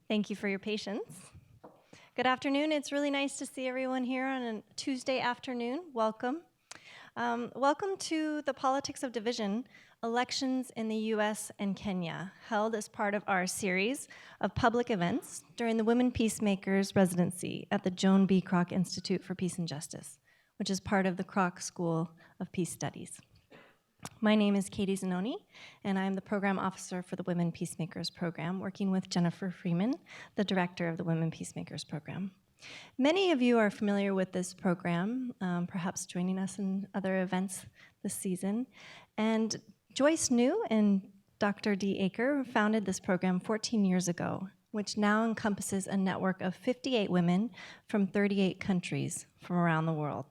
Thank you for your patience. Good afternoon. It's really nice to see everyone here on a Tuesday afternoon. Welcome. Welcome to the Politics of Division, Elections in the US and Kenya, held as part of our series of public events during the Women PeaceMakers residency at the Joan B. Kroc Institute for Peace and Justice, which is part of the Kroc School of Peace Studies. My name is Katie Zanoni, and I'm the program officer for the Women PeaceMakers program, working with Jennifer Freeman, the director of the Women PeaceMakers program. Many of you are familiar with this program, perhaps joining us in other events this season. And Joyce New and Dr. D. Aker founded this program 14 years ago, which now encompasses a network of 58 women from 38 countries from around the world.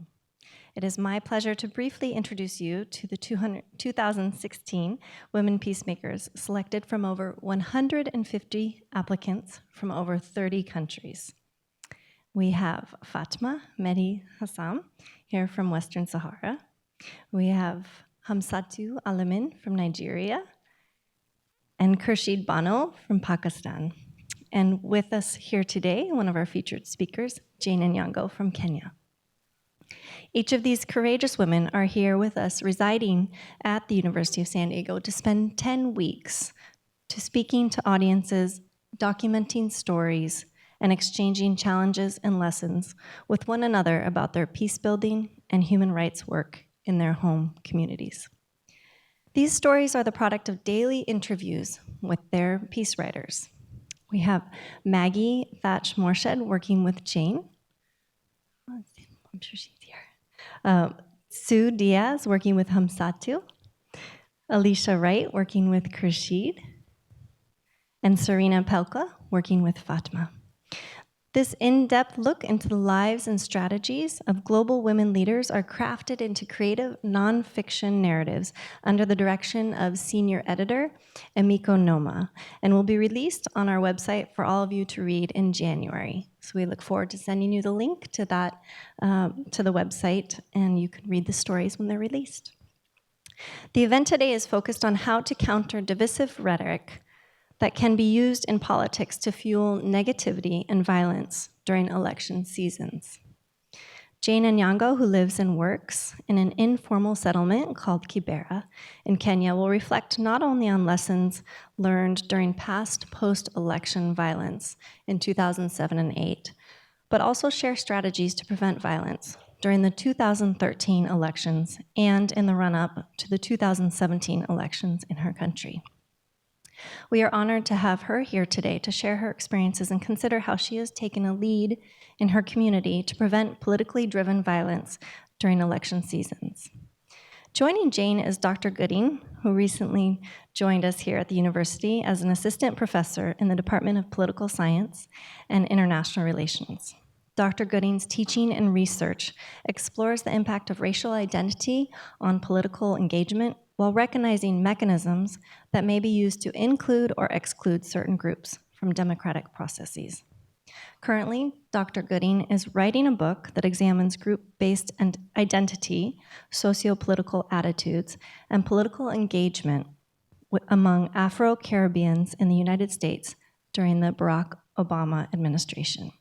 It is my pleasure to briefly introduce you to the 2016 Women PeaceMakers, selected from over 150 applicants from over 30 countries. We have Fatma Mehdi Hassam here from Western Sahara. We have Hamsatu Alamin from Nigeria, and Khurshid Bano from Pakistan. And with us here today, one of our featured speakers, Jane Anyango from Kenya. Each of these courageous women are here with us, residing at the University of San Diego to spend 10 weeks to speaking to audiences, documenting stories, and exchanging challenges and lessons with one another about their peace building and human rights work in their home communities. These stories are the product of daily interviews with their peace writers. We have Maggie Thatch Morshed working with Jane. I'm sure she's here. Sue Diaz working with Hamsatu. Alicia Wright working with Khurshid. And Serena Pelka working with Fatma. This in-depth look into the lives and strategies of global women leaders are crafted into creative nonfiction narratives under the direction of senior editor Emiko Noma, and will be released on our website for all of you to read in January. So we look forward to sending you the link to that, to the website, and you can read the stories when they're released. The event today is focused on how to counter divisive rhetoric that can be used in politics to fuel negativity and violence during election seasons. Jane Anyango, who lives and works in an informal settlement called Kibera in Kenya, will reflect not only on lessons learned during past post-election violence in 2007 and 2008, but also share strategies to prevent violence during the 2013 elections and in the run-up to the 2017 elections in her country. We are honored to have her here today to share her experiences and consider how she has taken a lead in her community to prevent politically driven violence during election seasons. Joining Jane is Dr. Gooding, who recently joined us here at the university as an assistant professor in the Department of Political Science and International Relations. Dr. Gooding's teaching and research explores the impact of racial identity on political engagement while recognizing mechanisms that may be used to include or exclude certain groups from democratic processes. Currently, Dr. Gooding is writing a book that examines group-based identity, socio-political attitudes, and political engagement among Afro-Caribbeans in the United States during the Barack Obama administration.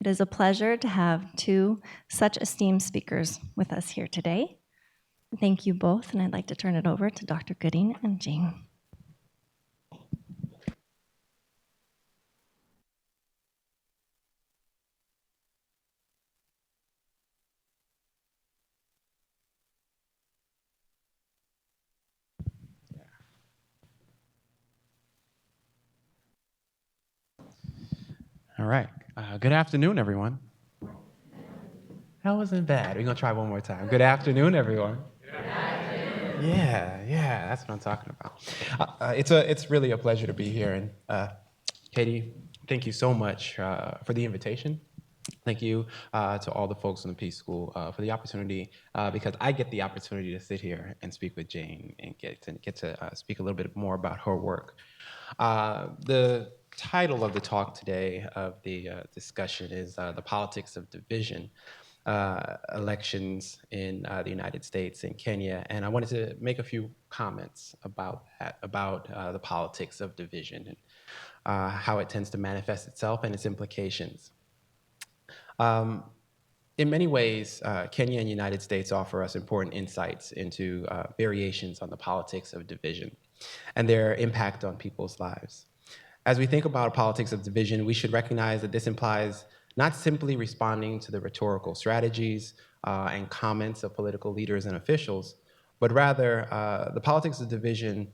It is a pleasure to have two such esteemed speakers with us here today. Thank you both, and I'd like to turn it over to Dr. Gooding and Jane. All right. Good afternoon, everyone. That wasn't bad. We're going to try one more time. Good afternoon, everyone. Good afternoon. Yeah, that's what I'm talking about. It's really a pleasure to be here. And Katie, thank you so much for the invitation. Thank you to all the folks in the Peace School for the opportunity, because I get the opportunity to sit here and speak with Jane and get to speak a little bit more about her work. The title of the talk today, of the discussion, is The Politics of Division, Elections in the United States and Kenya. And I wanted to make a few comments about that, about the politics of division. how it tends to manifest itself, and its implications. In many ways, Kenya and the United States offer us important insights into variations on the politics of division and their impact on people's lives. As we think about politics of division, we should recognize that this implies not simply responding to the rhetorical strategies and comments of political leaders and officials, but rather the politics of division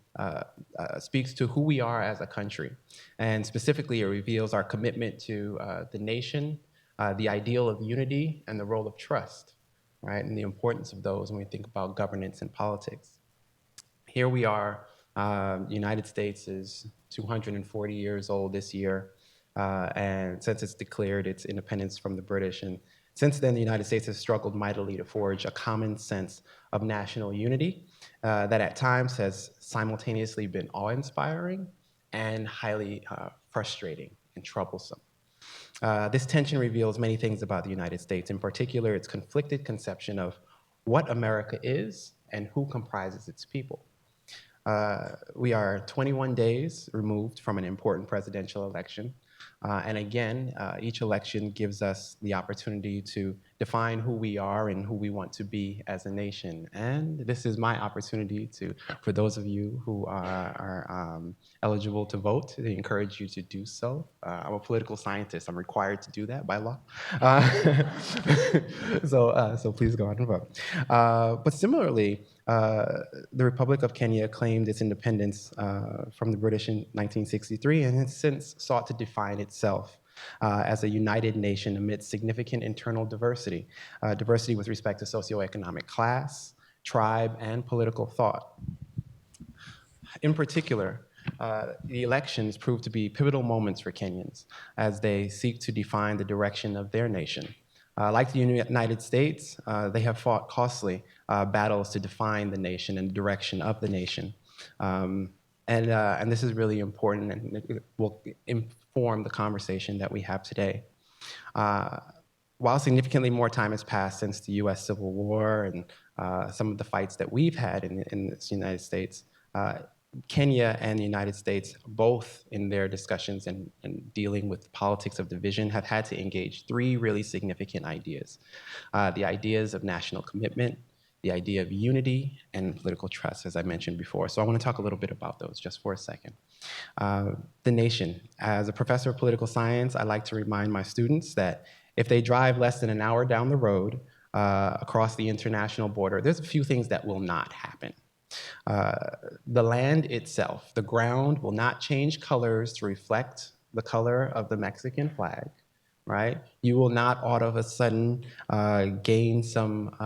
speaks to who we are as a country. And specifically, it reveals our commitment to the nation, the ideal of unity, and the role of trust, right? And the importance of those when we think about governance and politics. Here we are, the United States is 240 years old this year, and since it's declared its independence from the British. And since then, the United States has struggled mightily to forge a common sense of national unity that at times has simultaneously been awe-inspiring and highly frustrating and troublesome. This tension reveals many things about the United States, in particular its conflicted conception of what America is and who comprises its people. We are 21 days removed from an important presidential election. And again, each election gives us the opportunity to define who we are and who we want to be as a nation. And this is my opportunity to, for those of you who are eligible to vote, to encourage you to do so. I'm a political scientist. I'm required to do that by law. So please go out and vote. But similarly, the Republic of Kenya claimed its independence from the British in 1963 and has since sought to define itself as a united nation amidst significant internal diversity, diversity with respect to socioeconomic class, tribe, and political thought. In particular, the elections proved to be pivotal moments for Kenyans as they seek to define the direction of their nation. Like the United States, they have fought costly battles to define the nation and the direction of the nation. And this is really important, and it will inform the conversation that we have today. While significantly more time has passed since the US Civil War and some of the fights that we've had in the United States, Kenya and the United States, both in their discussions and dealing with politics of division, have had to engage three really significant ideas. The ideas of national commitment, the idea of unity, and political trust, as I mentioned before. So I want to talk a little bit about those just for a second. The nation. As a professor of political science, I like to remind my students that if they drive less than an hour down the road across the international border, there's a few things that will not happen. The land itself, the ground, will not change colors to reflect the color of the Mexican flag, right? You will not all of a sudden gain some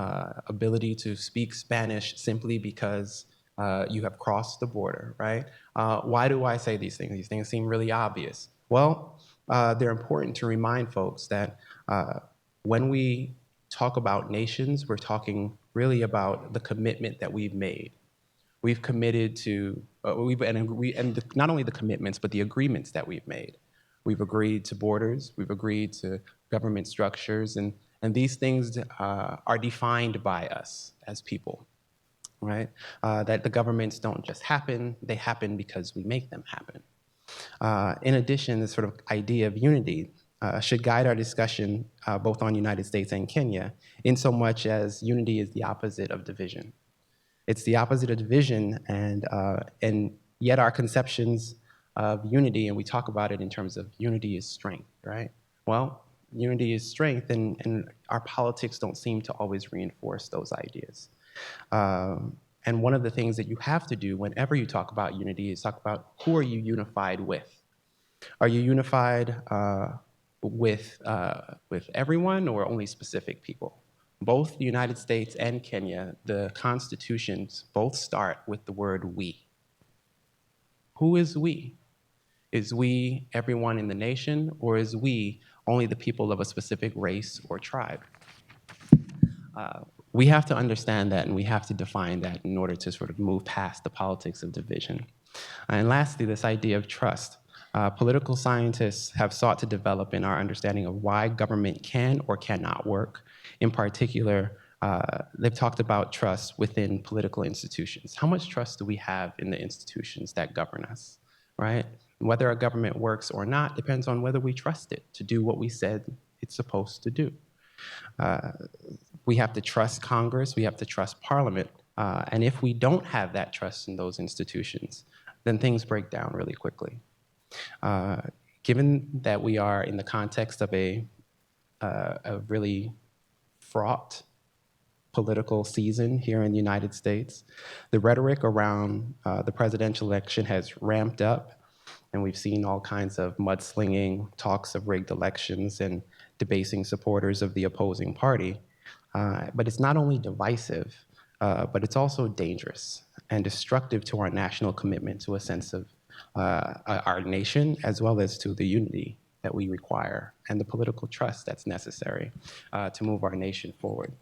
ability to speak Spanish simply because you have crossed the border, right? Why do I say these things? These things seem really obvious. Well, they're important to remind folks that when we talk about nations, we're talking really about the commitment that we've made. We've committed to, not only the commitments, but the agreements that we've made. We've agreed to borders, we've agreed to government structures, and these things are defined by us as people, right? That the governments don't just happen, they happen because we make them happen. In addition, this sort of idea of unity should guide our discussion both on United States and Kenya, in so much as unity is the opposite of division. It's the opposite of division, and yet our conceptions of unity, and we talk about it in terms of unity is strength, right? Well, unity is strength, and our politics don't seem to always reinforce those ideas. And one of the things that you have to do whenever you talk about unity is talk about who are you unified with? Are you unified with everyone or only specific people? Both the United States and Kenya, the constitutions both start with the word we. Who is we? Is we everyone in the nation, or is we only the people of a specific race or tribe? We have to understand that, and we have to define that in order to sort of move past the politics of division. And lastly, this idea of trust. Political scientists have sought to develop in our understanding of why government can or cannot work. In particular, they've talked about trust within political institutions. How much trust do we have in the institutions that govern us, right? Whether a government works or not depends on whether we trust it to do what we said it's supposed to do. We have to trust Congress, we have to trust Parliament, and if we don't have that trust in those institutions, then things break down really quickly. Given that we are in the context of a really fraught political season here in the United States, the rhetoric around the presidential election has ramped up, and we've seen all kinds of mudslinging, talks of rigged elections, and debasing supporters of the opposing party. But it's not only divisive, but it's also dangerous and destructive to our national commitment to a sense of our nation, as well as to the unity that we require and the political trust that's necessary to move our nation forward.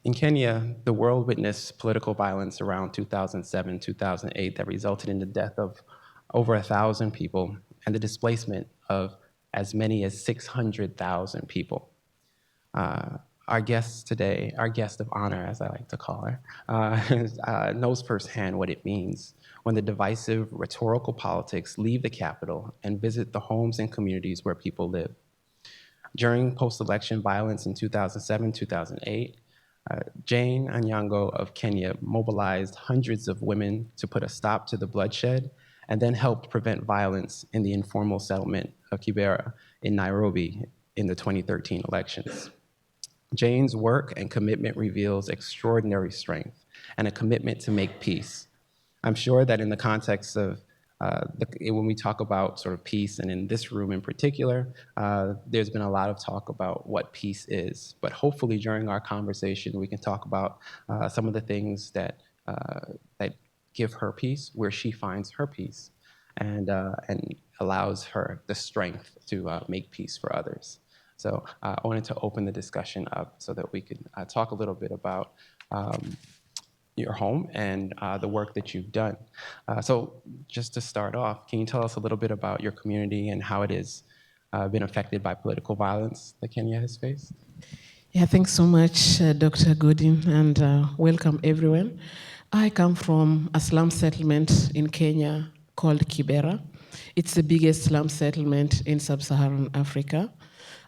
In Kenya, the world witnessed political violence around 2007, 2008 that resulted in the death of over 1,000 people and the displacement of as many as 600,000 people. Our guest today, our guest of honor, as I like to call her, knows firsthand what it means when the divisive rhetorical politics leave the capital and visit the homes and communities where people live. During post-election violence in 2007, 2008, Jane Anyango of Kenya mobilized hundreds of women to put a stop to the bloodshed and then helped prevent violence in the informal settlement of Kibera in Nairobi in the 2013 elections. Jane's work and commitment reveals extraordinary strength and a commitment to make peace. I'm sure that in the context of when we talk about sort of peace, and in this room in particular, there's been a lot of talk about what peace is. But hopefully during our conversation, we can talk about some of the things that give her peace, where she finds her peace, and allows her the strength to make peace for others. So I wanted to open the discussion up so that we could talk a little bit about your home and the work that you've done. So just to start off, can you tell us a little bit about your community and how it has been affected by political violence that Kenya has faced? Yeah, thanks so much, Dr. Godin, and welcome everyone. I come from a slum settlement in Kenya called Kibera. It's the biggest slum settlement in sub-Saharan Africa.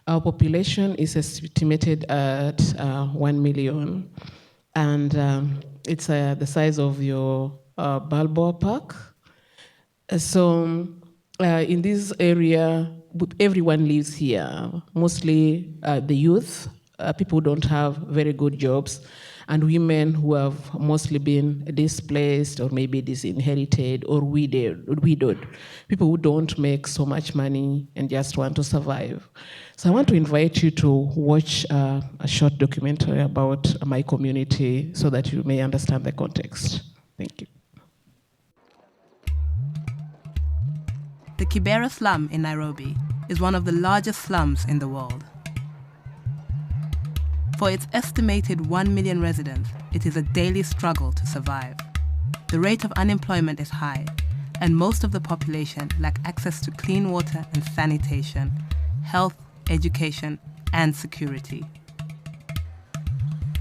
Our population is estimated at 1 million, and it's the size of your Balboa Park. So in this area, everyone lives here, mostly the youth, people who don't have very good jobs, and women who have mostly been displaced or maybe disinherited or widowed, people who don't make so much money and just want to survive. So I want to invite you to watch a short documentary about my community so that you may understand the context. Thank you. The Kibera slum in Nairobi is one of the largest slums in the world. For its estimated 1 million residents, it is a daily struggle to survive. The rate of unemployment is high, and most of the population lack access to clean water and sanitation, health, education, and security.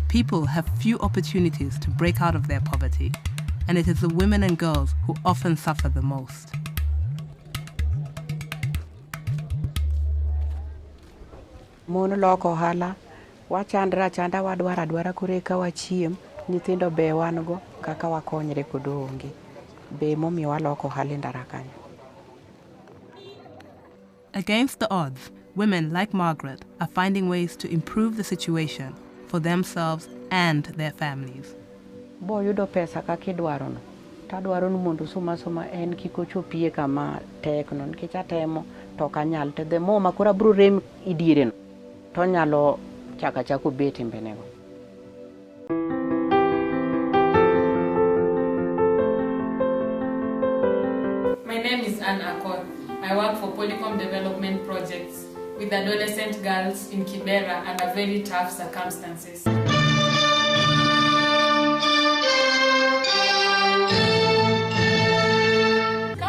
People have few opportunities to break out of their poverty, and it is the women and girls who often suffer the most. Mon loko hala, wachandra chanda wadwara dwara kure ka wachiem, nyithindo be wan go kaka wakonyre kodonge. Be momi waloko hala ndara kanyo. Against the odds, women like Margaret are finding ways to improve the situation for themselves and their families. Bo yudo pesa kakidwaro no. Tadwaro mundu suma en kikochopie kama tek non kichatemo to kanyal te the more makura bru rem idire no. To nyalo chako beti mbenego. My name is Anne Akor. I work for Polycom Development Projects with adolescent girls in Kibera under very tough circumstances. Come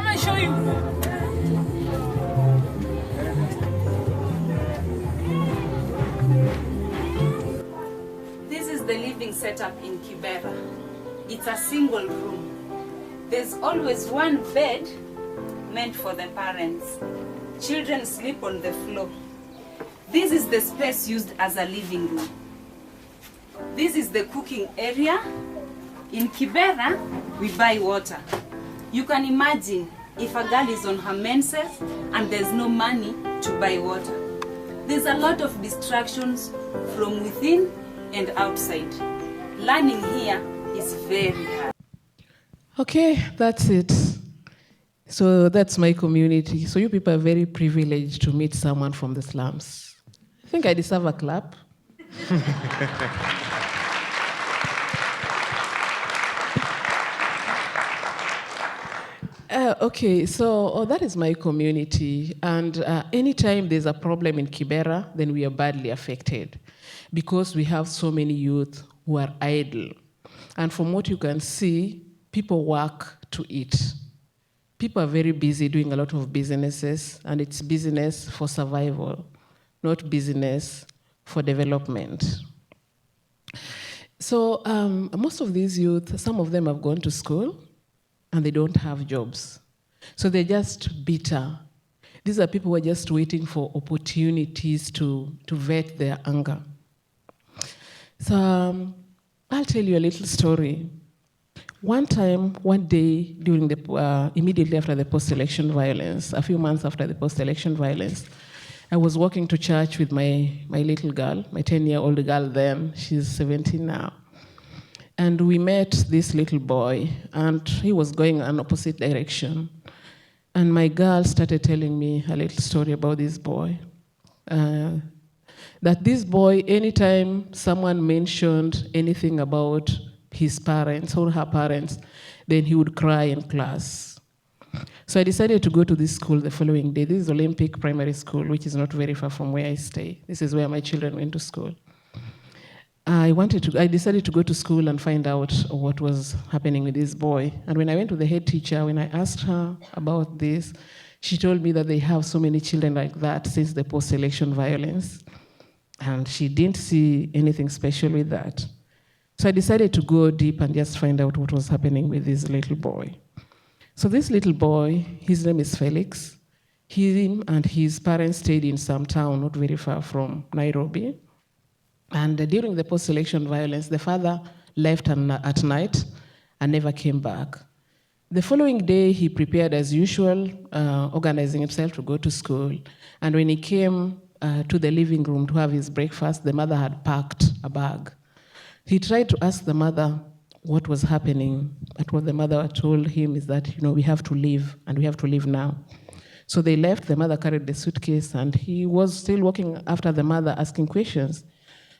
and show you. This is the living setup in Kibera. It's a single room. There's always one bed meant for the parents. Children sleep on the floor. This is the space used as a living room. This is the cooking area. In Kibera, we buy water. You can imagine if a girl is on her menses and there's no money to buy water. There's a lot of distractions from within and outside. Learning here is very hard. Okay, that's it. So that's my community. So you people are very privileged to meet someone from the slums. I think I deserve a clap. Okay, so that is my community. And anytime there's a problem in Kibera, then we are badly affected because we have so many youth who are idle. And from what you can see, people work to eat. People are very busy doing a lot of businesses, and it's business for survival, not business for development. So most of these youth, some of them have gone to school, and they don't have jobs. So they're just bitter. These are people who are just waiting for opportunities to vet their anger. So I'll tell you a little story. One time, one day, during the immediately after the post-election violence, a few months after the post-election violence, I was walking to church with my little girl, my 10-year-old girl then, she's 17 now. And we met this little boy, and he was going an opposite direction. And my girl started telling me a little story about this boy. That this boy, anytime someone mentioned anything about his parents or her parents, then he would cry in class. So I decided to go to this school the following day. This is Olympic Primary School, which is not very far from where I stay. This is where my children went to school. I decided to go to school and find out what was happening with this boy. And when I went to the head teacher, when I asked her about this, she told me that they have so many children like that since the post-election violence. And she didn't see anything special with that. So I decided to go deep and just find out what was happening with this little boy. So this little boy, his name is Felix. Him and his parents stayed in some town not very far from Nairobi. And during the post-election violence, the father left at night and never came back. The following day, he prepared as usual, organizing himself to go to school. And when he came to the living room to have his breakfast, the mother had packed a bag. He tried to ask the mother what was happening, but what the mother told him is that, we have to leave, and we have to leave now. So they left, the mother carried the suitcase, and he was still walking after the mother, asking questions.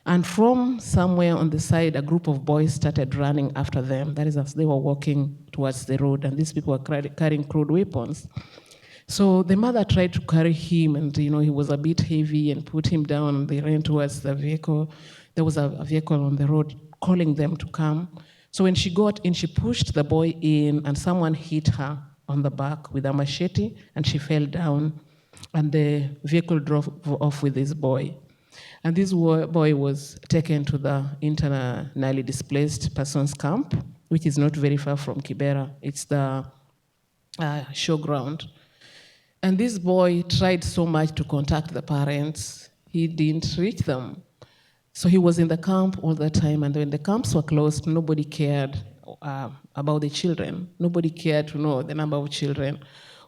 And from somewhere on the side, a group of boys started running after them. That is, as they were walking towards the road, and these people were carrying crude weapons. So the mother tried to carry him, and he was a bit heavy, and put him down, and they ran towards the vehicle. There was a vehicle on the road calling them to come. So when she got in, she pushed the boy in, and someone hit her on the back with a machete, and she fell down, and the vehicle drove off with this boy. And this boy was taken to the internally displaced persons camp, which is not very far from Kibera. It's the showground. And this boy tried so much to contact the parents, he didn't reach them. So he was in the camp all the time, and when the camps were closed, nobody cared about the children. Nobody cared to know the number of children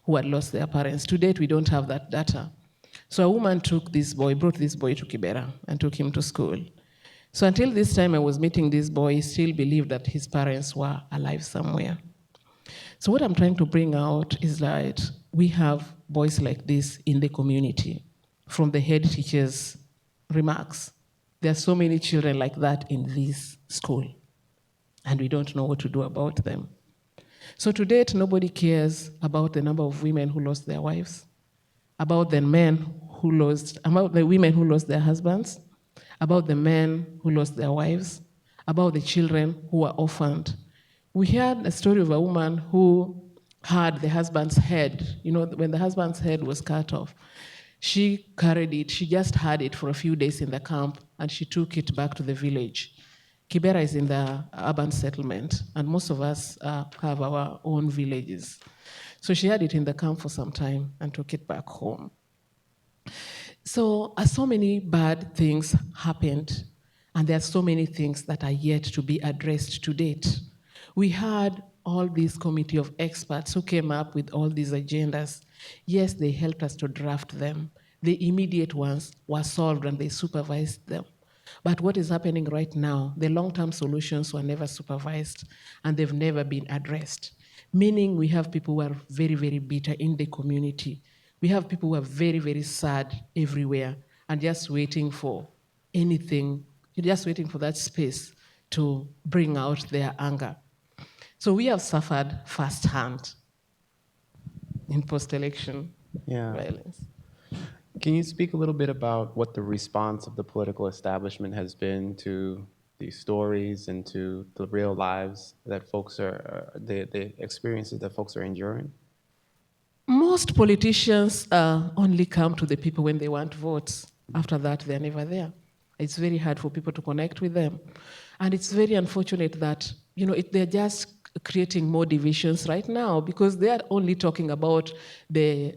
who had lost their parents. To date, we don't have that data. So a woman brought this boy to Kibera and took him to school. So until this time I was meeting this boy, he still believed that his parents were alive somewhere. So what I'm trying to bring out is that we have boys like this in the community. From the head teacher's remarks, there are so many children like that in this school, and we don't know what to do about them. So to date, nobody cares about the number of women who lost their wives, about the women who lost their husbands, about the men who lost their wives, about the children who were orphaned. We heard a story of a woman who had the husband's head. When the husband's head was cut off, she carried it. She just had it for a few days in the camp, and she took it back to the village. Kibera is in the urban settlement, and most of us have our own villages. So she had it in the camp for some time and took it back home. So many bad things happened, and there are so many things that are yet to be addressed to date. We had all this committee of experts who came up with all these agendas. Yes, they helped us to draft them. The immediate ones were solved and they supervised them. But what is happening right now, the long-term solutions were never supervised and they've never been addressed. Meaning we have people who are very, very bitter in the community. We have people who are very, very sad everywhere and just waiting for anything, just waiting for that space to bring out their anger. So we have suffered firsthand in post-election violence. Can you speak a little bit about what the response of the political establishment has been to these stories and to the real lives that folks are, the experiences that folks are enduring? Most politicians only come to the people when they want votes. After that, they're never there. It's very hard for people to connect with them. And it's very unfortunate that, they're just creating more divisions right now because they are only talking about the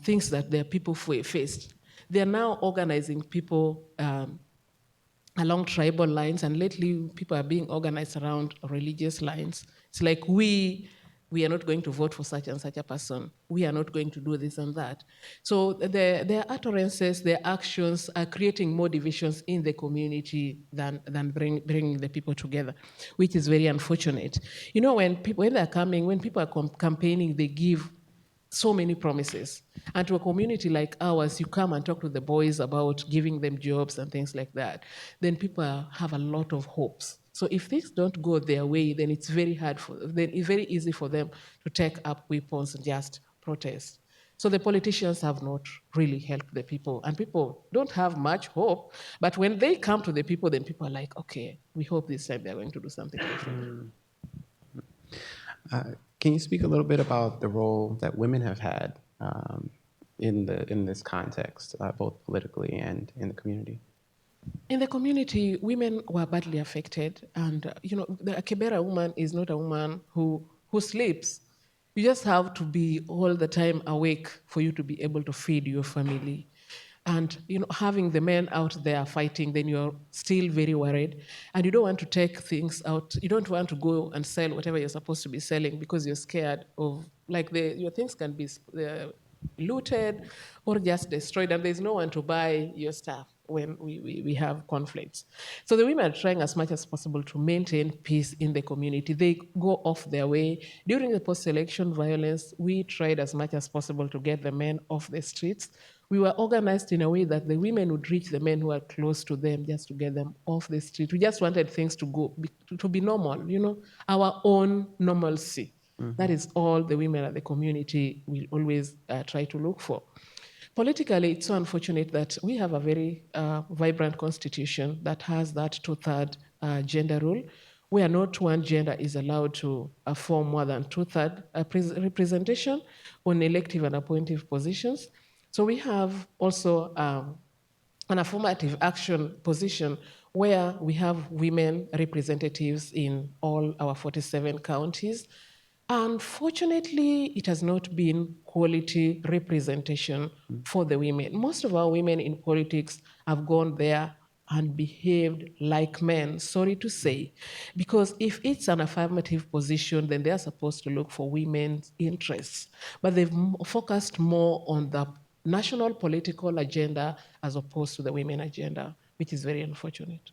things that their people faced. They are now organizing people along tribal lines, and lately people are being organized around religious lines. It's like we are not going to vote for such and such a person. We are not going to do this and that. So their utterances, their actions are creating more divisions in the community than bringing the people together, which is very unfortunate. When they're coming, when people are campaigning, they give so many promises. And to a community like ours, you come and talk to the boys about giving them jobs and things like that, then people have a lot of hopes. So if things don't go their way, then it's very very easy for them to take up weapons and just protest. So the politicians have not really helped the people, and people don't have much hope. But when they come to the people, then people are like, okay, we hope this time they're going to do something different. Can you speak a little bit about the role that women have had in this context, both politically and in the community? In the community, women were badly affected, and a Kibera woman is not a woman who sleeps. You just have to be all the time awake for you to be able to feed your family. And having the men out there fighting, then you're still very worried, and you don't want to take things out. You don't want to go and sell whatever you're supposed to be selling because you're scared of your things can be looted or just destroyed, and there's no one to buy your stuff when we have conflicts. So the women are trying as much as possible to maintain peace in the community. They go off their way. During the post-election violence, we tried as much as possible to get the men off the streets. We were organized in a way that the women would reach the men who are close to them just to get them off the street. We just wanted things to be normal, our own normalcy. Mm-hmm. That is all the women at the community will always try to look for. Politically, it's so unfortunate that we have a very vibrant constitution that has that 2/3 gender rule, where not one gender is allowed to form more than 2/3 representation on elective and appointive positions. So we have also an affirmative action position where we have women representatives in all our 47 counties. Unfortunately, it has not been quality representation for the women. Most of our women in politics have gone there and behaved like men, sorry to say, because if it's an affirmative position, then they're supposed to look for women's interests. But they've focused more on the national political agenda as opposed to the women agenda, which is very unfortunate.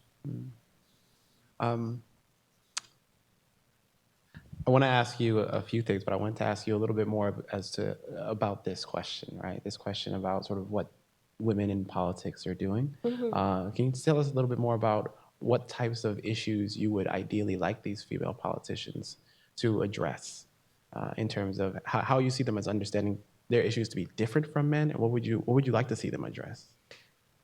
I want to ask you a few things, but I want to ask you a little bit more about this question, right? This question about sort of what women in politics are doing. Mm-hmm. Can you tell us a little bit more about what types of issues you would ideally like these female politicians to address in terms of how you see them as understanding their issues to be different from men, and what would you like to see them address?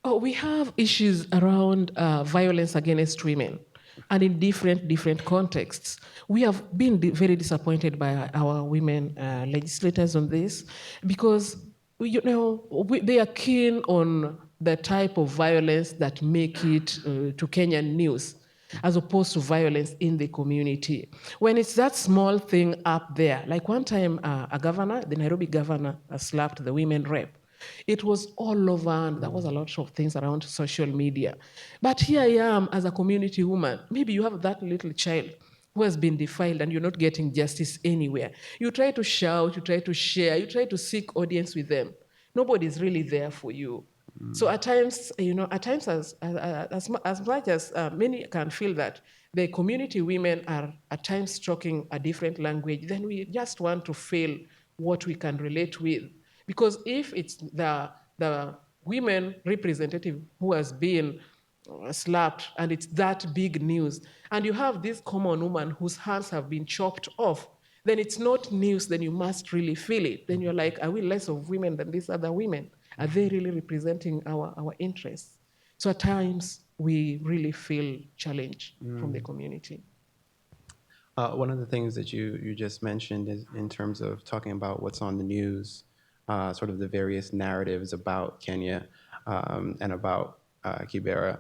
Oh, we have issues around violence against women. And in different contexts. We have been very disappointed by our women legislators on this because, they are keen on the type of violence that make it to Kenyan news. as opposed to violence in the community. When it's that small thing up there, like one time a governor, the Nairobi governor, slapped the women rep. It was all over, and there was a lot of things around social media. But here I am as a community woman. Maybe you have that little child who has been defiled and you're not getting justice anywhere. You try to shout, you try to share, you try to seek audience with them. Nobody's really there for you. So at times, as much as many can feel that the community women are at times talking a different language, then we just want to feel what we can relate with. Because if it's the women representative who has been slapped and it's that big news, and you have this common woman whose hands have been chopped off, then it's not news, then you must really feel it. Then you're like, are we less of women than these other women? Are they really representing our interests? So at times we really feel challenged from the community. One of the things that you just mentioned is in terms of talking about what's on the news, sort of the various narratives about Kenya and about Kibera.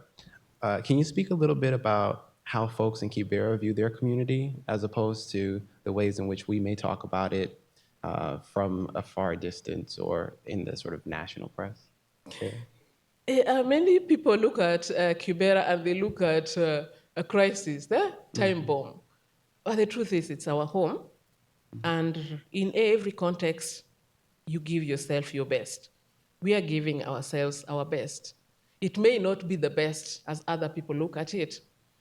Can you speak a little bit about how folks in Kibera view their community as opposed to the ways in which we may talk about it from a far distance or in the sort of national press? Okay. Many people look at Kibera and they look at a crisis, the time bomb. But the truth is, it's our home. And in every context, you give yourself your best. We are giving ourselves our best. It may not be the best as other people look at it,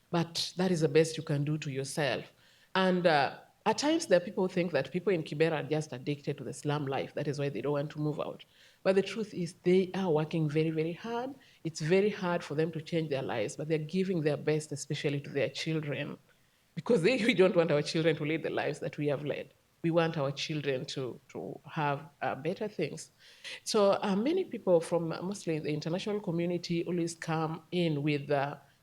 but that is the best you can do to yourself. And at times, there are people who think that people in Kibera are just addicted to the slum life. That is why they don't want to move out. But the truth is, they are working very, very hard. It's very hard for them to change their lives, but they're giving their best, especially to their children, because we don't want our children to lead the lives that we have led. We want our children to have better things. So many people from mostly the international community always come in with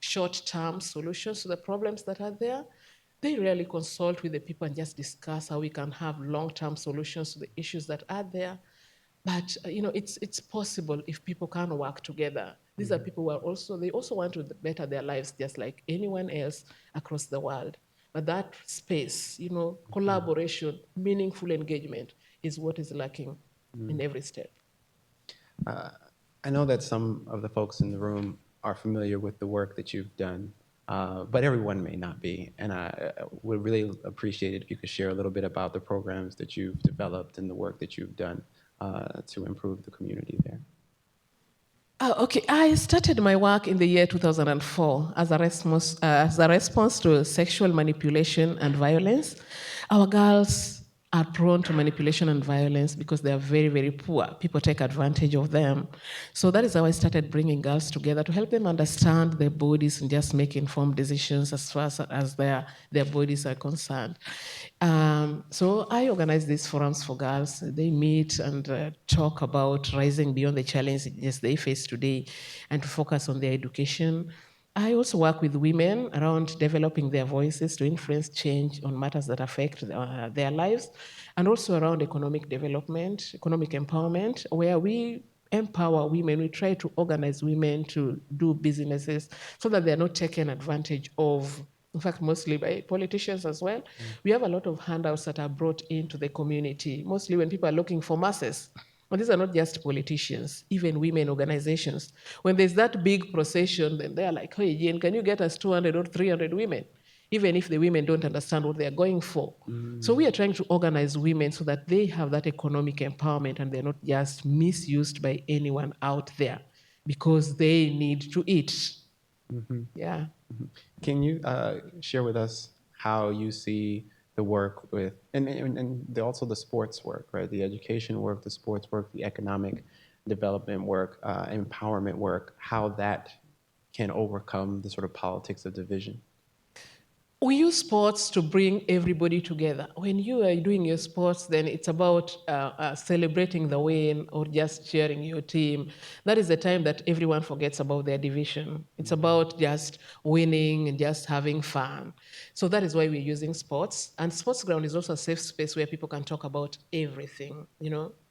short-term solutions to the problems that are there. They rarely consult with the people and just discuss how we can have long-term solutions to the issues that are there. But it's possible if people can work together. These are people who they also want to better their lives just like anyone else across the world. But that space, collaboration, meaningful engagement is what is lacking in every step. I know that some of the folks in the room are familiar with the work that you've done, but everyone may not be. And I would really appreciate it if you could share a little bit about the programs that you've developed and the work that you've done to improve the community there. Okay, I started my work in the year 2004 as a response to sexual manipulation and violence. Our girls are prone to manipulation and violence because they are very, very poor. People take advantage of them. So that is how I started bringing girls together to help them understand their bodies and just make informed decisions as far as their bodies are concerned. So I organize these forums for girls. They meet and talk about rising beyond the challenges they face today and to focus on their education. I also work with women around developing their voices to influence change on matters that affect their lives, and also around economic development, economic empowerment, where we empower women. We try to organize women to do businesses so that they're not taken advantage of, in fact, mostly by politicians as well. We have a lot of handouts that are brought into the community, mostly when people are looking for masses. And these are not just politicians, even women organizations. When there's that big procession, then they're like, hey, Jane, can you get us 200 or 300 women? Even if the women don't understand what they're going for. So we are trying to organize women so that they have that economic empowerment and they're not just misused by anyone out there because they need to eat. Yeah. Can you share with us how you see the work with, and also the sports work, right? The education work, the sports work, the economic development work, empowerment work, how that can overcome the sort of politics of division? We use sports to bring everybody together. When you are doing your sports, then it's about celebrating the win or just cheering your team. That is the time that everyone forgets about their division. It's about just winning and just having fun. So that is why we're using sports. And Sports Ground is also a safe space where people can talk about everything,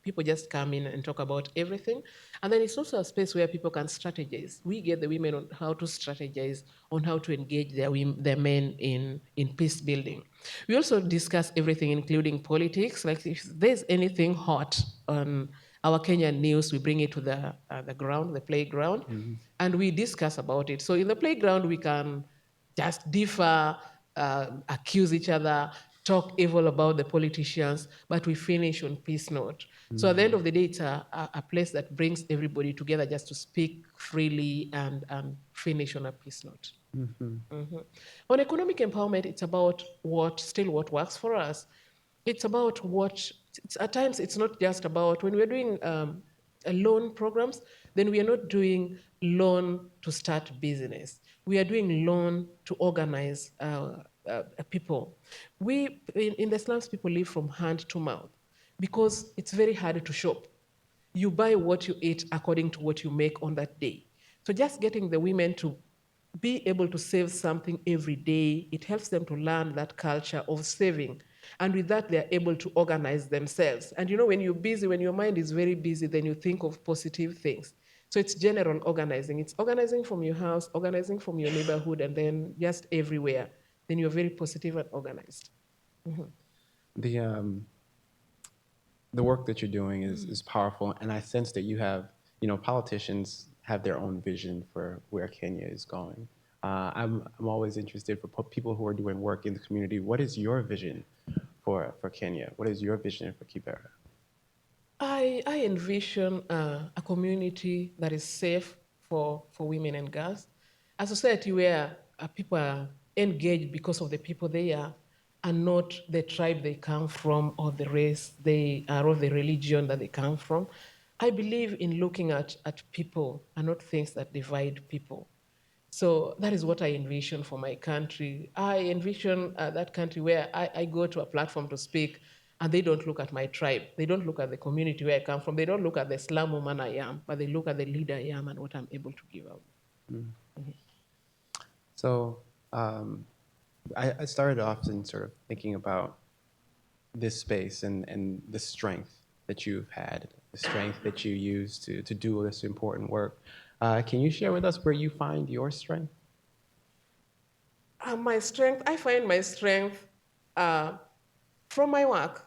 people just come in and talk about everything. And then it's also a space where people can strategize. We get the women on how to strategize on how to engage their men in peace building. We also discuss everything, including politics. Like if there's anything hot on our Kenyan news, we bring it to the ground, the playground, and we discuss about it. So in the playground, we can just differ, accuse each other, talk evil about the politicians, but we finish on peace note. So at the end of the day, it's a place that brings everybody together just to speak freely and finish on a peace note. On economic empowerment, it's about what works for us. It's about at times it's not just about, when we're doing loan programs, then we are not doing loan to start business. We are doing loan to organize people. In the slums, people live from hand to mouth because it's very hard to shop. You buy what you eat according to what you make on that day. So just getting the women to be able to save something every day, it helps them to learn that culture of saving. And with that, they're able to organize themselves. And you know, when you're busy, when your mind is very busy, then you think of positive things. So it's general organizing. It's organizing from your house, organizing from your neighborhood, and then just everywhere. Then you're very positive and organized. The work that you're doing is powerful, and I sense that you have, politicians have their own vision for where Kenya is going. I'm always interested for people who are doing work in the community. What is your vision for Kenya? What is your vision for Kibera? I envision a community that is safe for women and girls, a society where people are engaged because of the people they are, and not the tribe they come from or the race they are or the religion that they come from. I believe in looking at people and not things that divide people. So that is what I envision for my country. I envision that country where I go to a platform to speak and they don't look at my tribe. They don't look at the community where I come from. They don't look at the slum woman I am, but they look at the leader I am and what I'm able to give out. So I started off in sort of thinking about this space and the strength that you've had, the strength that you use to do this important work. Can you share with us where you find your strength? My strength, I find my strength from my work.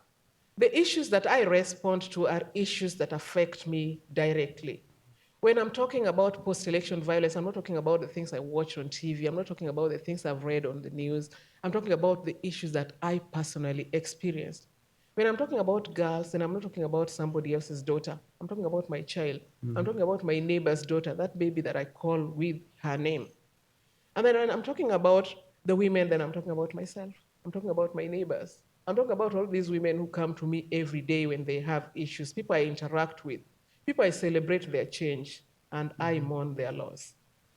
The issues that I respond to are issues that affect me directly. When I'm talking about post-election violence, I'm not talking about the things I watch on TV. I'm not talking about the things I've read on the news. I'm talking about the issues that I personally experienced. When I'm talking about girls, then I'm not talking about somebody else's daughter. I'm talking about my child. I'm talking about my neighbor's daughter, that baby that I call with her name. And then when I'm talking about the women, then I'm talking about myself. I'm talking about my neighbors. I'm talking about all these women who come to me every day when they have issues, people I interact with, people I celebrate their change, and I mourn their loss.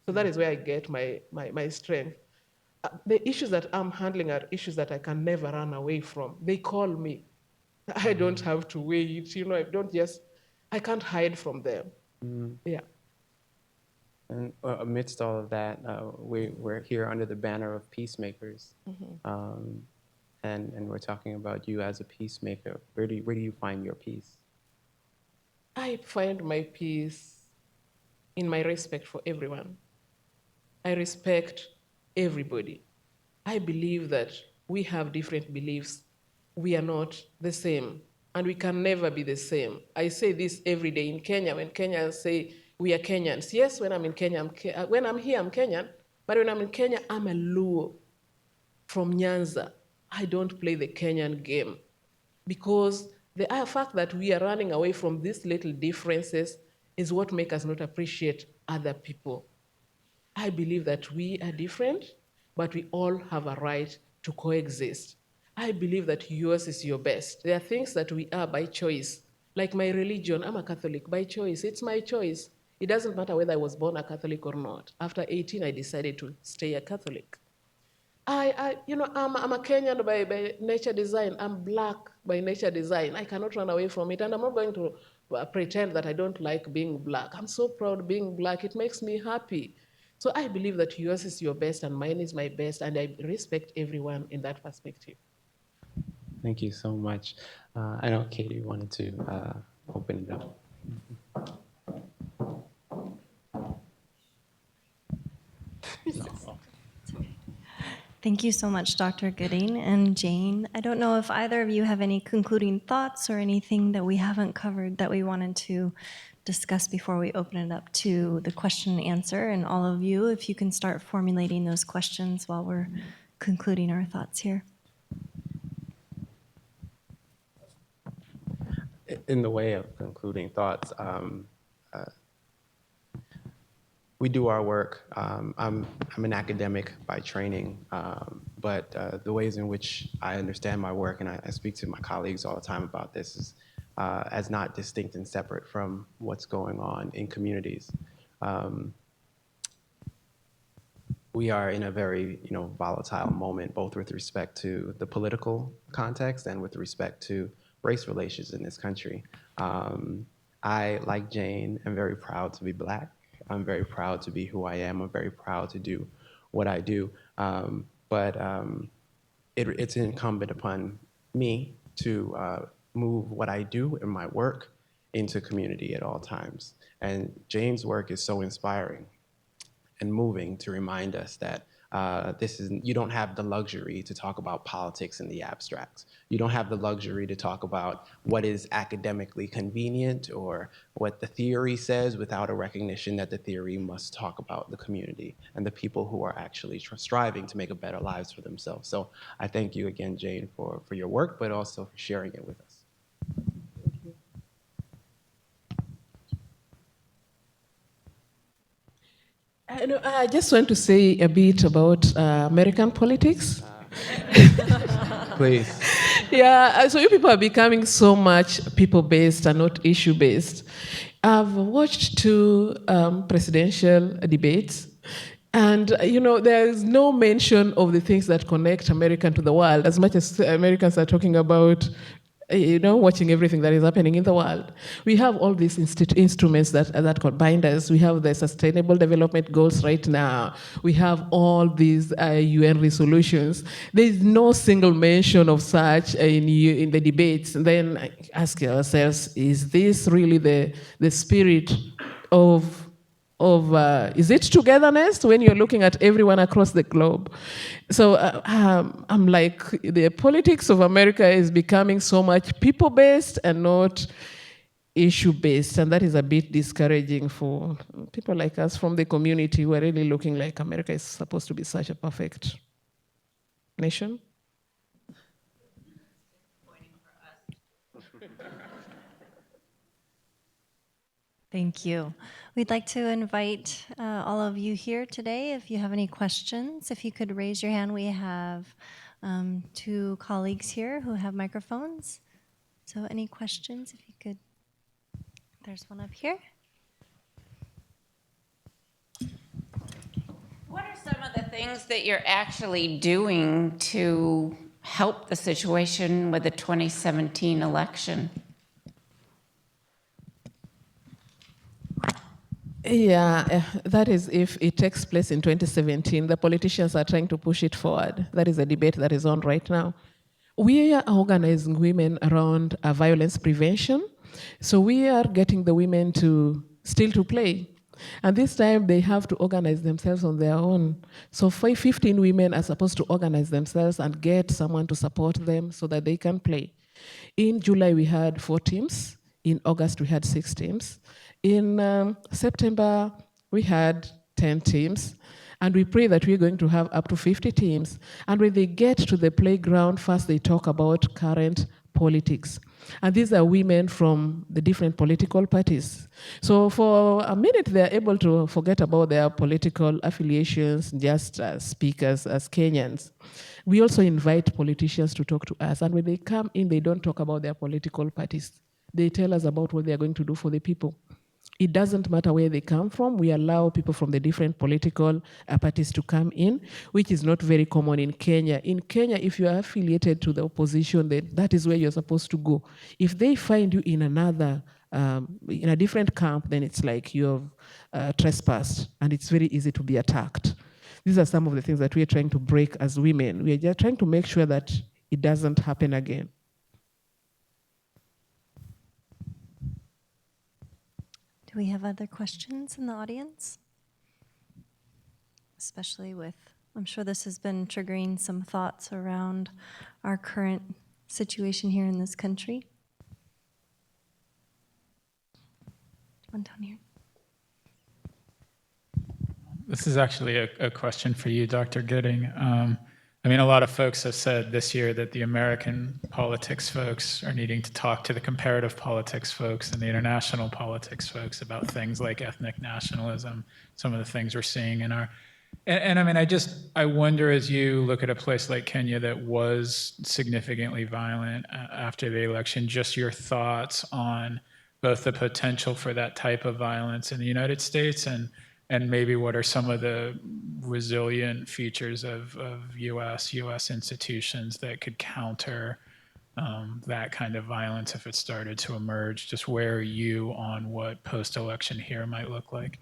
So that is where I get my strength. The issues that I'm handling are issues that I can never run away from. They call me. I don't have to wait, I can't hide from them. Yeah. And amidst all of that, we're here under the banner of peacemakers. And we're talking about you as a peacemaker. Where do you find your peace? I find my peace in my respect for everyone. I respect everybody. I believe that we have different beliefs. We are not the same, and we can never be the same. I say this every day in Kenya, when Kenyans say we are Kenyans. Yes, when I'm in Kenya, when I'm here, I'm Kenyan, but when I'm in Kenya, I'm a Luo from Nyanza. I don't play the Kenyan game because the fact that we are running away from these little differences is what makes us not appreciate other people. I believe that we are different, but we all have a right to coexist. I believe that yours is your best. There are things that we are by choice. Like my religion, I'm a Catholic by choice. It's my choice. It doesn't matter whether I was born a Catholic or not. After 18, I decided to stay a Catholic. I'm a Kenyan by nature design. I'm black by nature design. I cannot run away from it, and I'm not going to pretend that I don't like being black. I'm so proud of being black. It makes me happy. So I believe that yours is your best and mine is my best, and I respect everyone in that perspective. Thank you so much. I know Katie wanted to open it up. Thank you so much, Dr. Gooding and Jane. I don't know if either of you have any concluding thoughts or anything that we haven't covered that we wanted to discuss before we open it up to the question and answer. And all of you, if you can start formulating those questions while we're concluding our thoughts here. In the way of concluding thoughts, we do our work. I'm an academic by training, but the ways in which I understand my work, and I speak to my colleagues all the time about this, is as not distinct and separate from what's going on in communities. We are in a very volatile moment, both with respect to the political context and with respect to race relations in this country. I, like Jane, am very proud to be Black. I'm very proud to be who I am. I'm very proud to do what I do. But it's incumbent upon me to move what I do in my work into community at all times. And Jane's work is so inspiring and moving to remind us that you don't have the luxury to talk about politics in the abstract. You don't have the luxury to talk about what is academically convenient or what the theory says without a recognition that the theory must talk about the community and the people who are actually striving to make a better lives for themselves. So I thank you again, Jane, for your work, but also for sharing it with us. I just want to say a bit about American politics. Please. Yeah, so you people are becoming so much people-based and not issue-based. I've watched 2 presidential debates, and there is no mention of the things that connect America to the world, as much as Americans are talking about watching everything that is happening in the world. We have all these instruments that combine us. We have the Sustainable Development Goals right now. We have all these UN resolutions. There is no single mention of such in the debates. And then ask ourselves, is this really the spirit of is it togetherness when you're looking at everyone across the globe? So I'm like, the politics of America is becoming so much people-based and not issue-based, and that is a bit discouraging for people like us from the community who are really looking like America is supposed to be such a perfect nation. Thank you. We'd like to invite all of you here today, if you have any questions, if you could raise your hand. We have 2 colleagues here who have microphones. So any questions, if you could. There's one up here. What are some of the things that you're actually doing to help the situation with the 2017 election? Yeah, that is if it takes place in 2017. The politicians are trying to push it forward. That is a debate that is on right now. We are organizing women around violence prevention. So we are getting the women to play. And this time they have to organize themselves on their own. So 15 women are supposed to organize themselves and get someone to support them so that they can play. In July, we had 4 teams. In August, we had 6 teams. In September, we had 10 teams, and we pray that we're going to have up to 50 teams. And when they get to the playground, first they talk about current politics. And these are women from the different political parties. So for a minute, they're able to forget about their political affiliations, just speak as Kenyans. We also invite politicians to talk to us, and when they come in, they don't talk about their political parties. They tell us about what they're going to do for the people. It doesn't matter where they come from. We allow people from the different political parties to come in, which is not very common in Kenya. In Kenya, if you are affiliated to the opposition, then that is where you're supposed to go. If they find you in in a different camp, then it's like you've trespassed, and it's very easy to be attacked. These are some of the things that we're trying to break as women. We are just trying to make sure that it doesn't happen again. Do we have other questions in the audience? Especially with, I'm sure this has been triggering some thoughts around our current situation here in this country. One down here. This is actually a question for you, Dr. Gooding. I mean, a lot of folks have said this year that the American politics folks are needing to talk to the comparative politics folks and the international politics folks about things like ethnic nationalism, some of the things we're seeing in our... And I mean, I wonder, as you look at a place like Kenya that was significantly violent after the election, just your thoughts on both the potential for that type of violence in the United States and maybe what are some of the resilient features of U.S. institutions that could counter that kind of violence if it started to emerge? Just where are you on what post-election here might look like?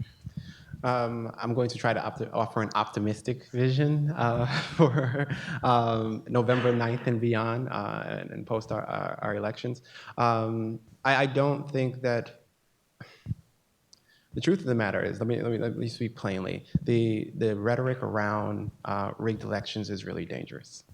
I'm going to try to offer an optimistic vision for November 9th and beyond and post our elections. I don't think that... The truth of the matter is, let me speak plainly. The rhetoric around rigged elections is really dangerous,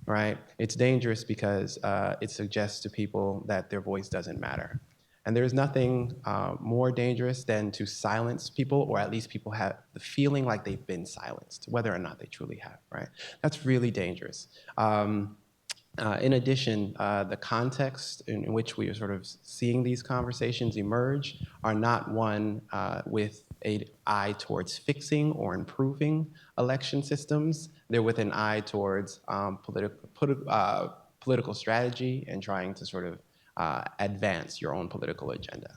right? It's dangerous because it suggests to people that their voice doesn't matter. And there's nothing more dangerous than to silence people, or at least people have the feeling like they've been silenced, whether or not they truly have, right? That's really dangerous. In addition, the context in which we are sort of seeing these conversations emerge are not one with an eye towards fixing or improving election systems. They're with an eye towards political strategy and trying to sort of advance your own political agenda.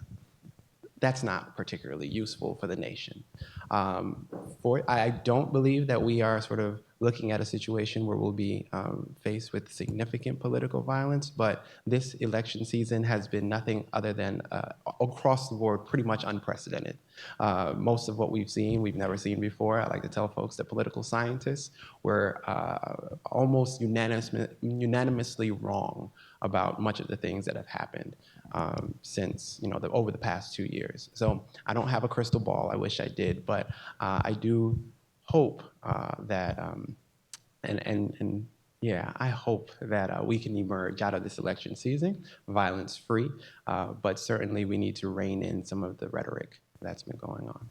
That's not particularly useful for the nation. I don't believe that we are sort of looking at a situation where we'll be faced with significant political violence, but this election season has been nothing other than, across the board, pretty much unprecedented. Most of what we've seen, we've never seen before. I like to tell folks that political scientists were almost unanimously wrong about much of the things that have happened since, over the past 2 years. So I don't have a crystal ball. I wish I did, but I do hope that, I hope that we can emerge out of this election season violence-free, but certainly we need to rein in some of the rhetoric that's been going on.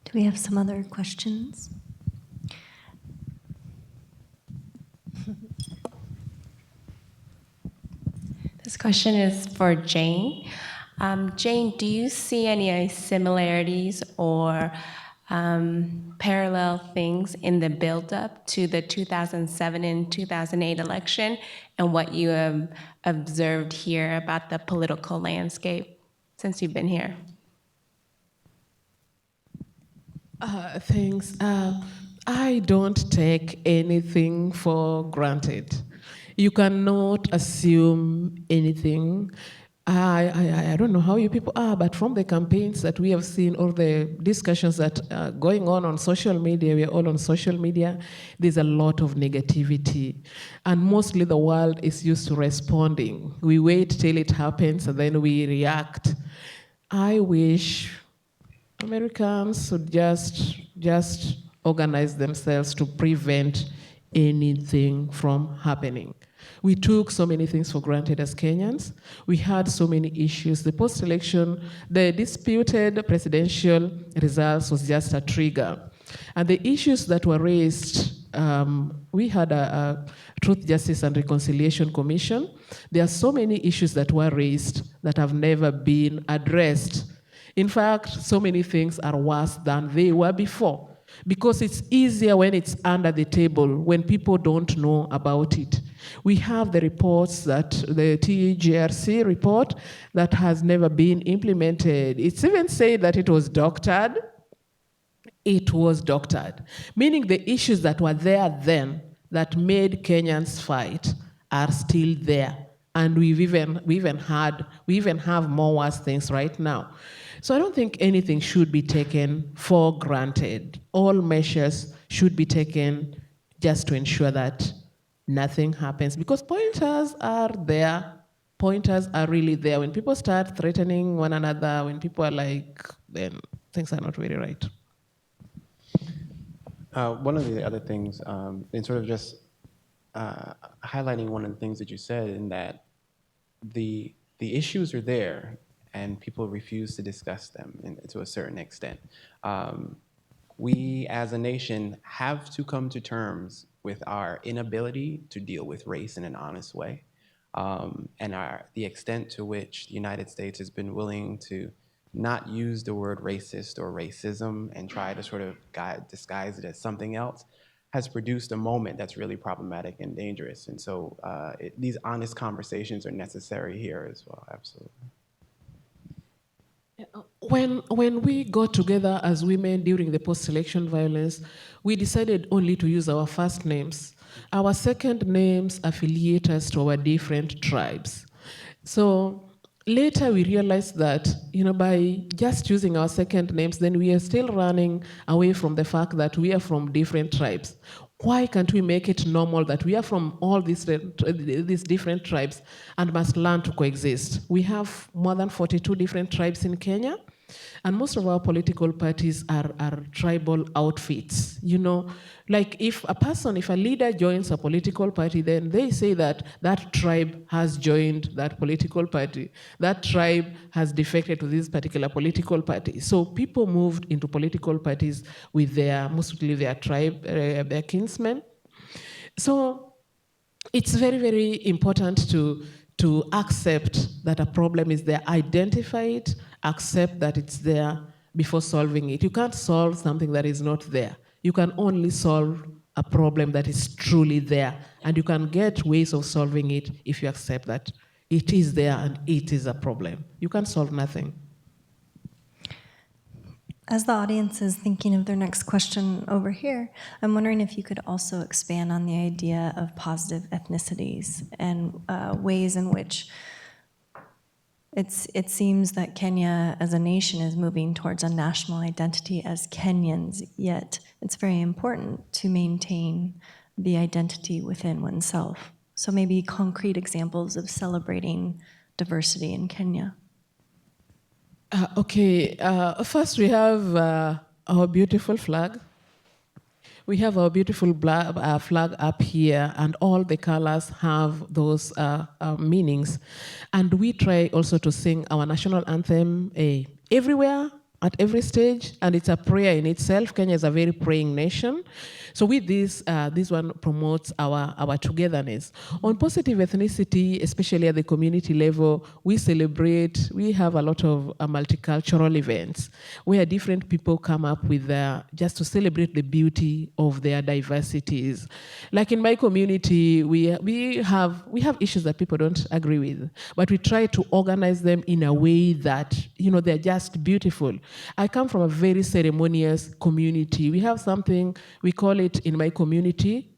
Do we have some other questions? This question is for Jane. Jane, do you see any similarities or parallel things in the buildup to the 2007 and 2008 election and what you have observed here about the political landscape since you've been here? Thanks. I don't take anything for granted. You cannot assume anything. I don't know how you people are, but from the campaigns that we have seen, or the discussions that are going on social media, we are all on social media, there's a lot of negativity. And mostly the world is used to responding. We wait till it happens and then we react. I wish Americans would just organize themselves to prevent anything from happening. We took so many things for granted as Kenyans. We had so many issues. The post-election, the disputed presidential results was just a trigger. And the issues that were raised, we had a Truth, Justice, and Reconciliation Commission. There are so many issues that were raised that have never been addressed. In fact, so many things are worse than they were before, because it's easier when it's under the table, when people don't know about it. We have the reports, that the TGRC report that has never been implemented. It's even said that it was doctored. It was doctored, meaning the issues that were there then that made Kenyans fight are still there. And we even have more worse things right now. So I don't think anything should be taken for granted. All measures should be taken just to ensure that nothing happens, because pointers are there pointers are really there. When people start threatening one another, when people are like, then things are not very right. One of the other things, in sort of just highlighting one of the things that you said, in that the issues are there and people refuse to discuss them to a certain extent. We as a nation have to come to terms with our inability to deal with race in an honest way, and the extent to which the United States has been willing to not use the word racist or racism and try to sort of disguise it as something else, has produced a moment that's really problematic and dangerous. And so these honest conversations are necessary here as well, absolutely. When we got together as women during the post-election violence, we decided only to use our first names. Our second names affiliate us to our different tribes. So later we realized that, by just using our second names, then we are still running away from the fact that we are from different tribes. Why can't we make it normal that we are from all these different tribes and must learn to coexist? We have more than 42 different tribes in Kenya, and most of our political parties are tribal outfits. Like if a leader joins a political party, then they say that that tribe has joined that political party. That tribe has defected to this particular political party. So people moved into political parties with mostly their tribe, their kinsmen. So it's very, very important to accept that a problem is there, identify it, accept that it's there before solving it. You can't solve something that is not there. You can only solve a problem that is truly there, and you can get ways of solving it if you accept that it is there and it is a problem. You can't solve nothing. As the audience is thinking of their next question over here, I'm wondering if you could also expand on the idea of positive ethnicities and ways in which it seems that Kenya as a nation is moving towards a national identity as Kenyans, yet it's very important to maintain the identity within oneself. So maybe concrete examples of celebrating diversity in Kenya. First we have our beautiful flag. We have our beautiful flag up here, and all the colors have those meanings. And we try also to sing our national anthem everywhere, at every stage, and it's a prayer in itself. Kenya is a very praying nation. So with this one promotes our togetherness. On positive ethnicity, especially at the community level, we have a lot of multicultural events where different people come up with just to celebrate the beauty of their diversities. Like in my community, we have issues that people don't agree with, but we try to organize them in a way that, they're just beautiful. I come from a very ceremonious community. We have something, we call it in my community,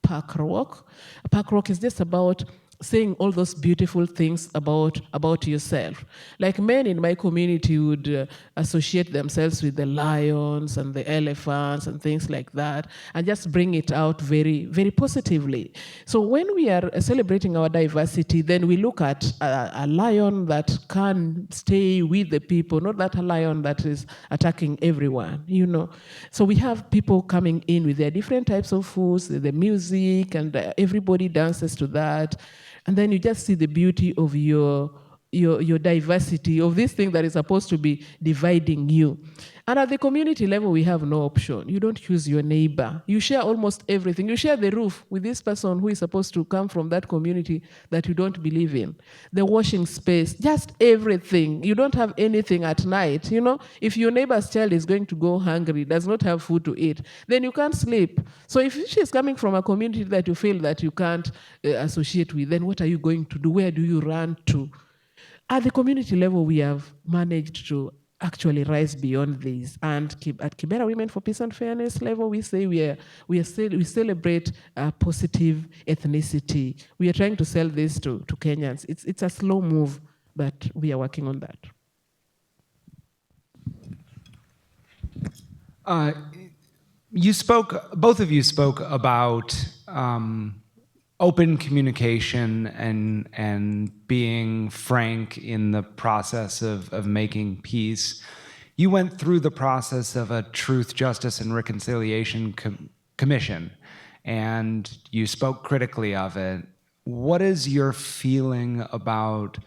Park Rock. Park Rock is just about saying all those beautiful things about yourself. Like men in my community would associate themselves with the lions and the elephants and things like that, and just bring it out very, very positively. So when we are celebrating our diversity, then we look at a lion that can stay with the people, not that a lion that is attacking everyone, So we have people coming in with their different types of foods, the music, and everybody dances to that. And then you just see the beauty of your diversity, of this thing that is supposed to be dividing you. And at the community level, we have no option. You don't choose your neighbor. You share almost everything. You share the roof with this person who is supposed to come from that community that you don't believe in. The washing space, just everything. You don't have anything at night. If your neighbor's child is going to go hungry, does not have food to eat, then you can't sleep. So if she's coming from a community that you feel that you can't associate with, then what are you going to do? Where do you run to? At the community level, we have managed to actually rise beyond this. And at Kibera Women for Peace and Fairness level, we say we celebrate positive ethnicity. We are trying to sell this to Kenyans. It's a slow move, but we are working on that. Both of you spoke about open communication and being frank in the process of making peace. You went through the process of a Truth, Justice, and Reconciliation Commission, and you spoke critically of it. What is your feeling about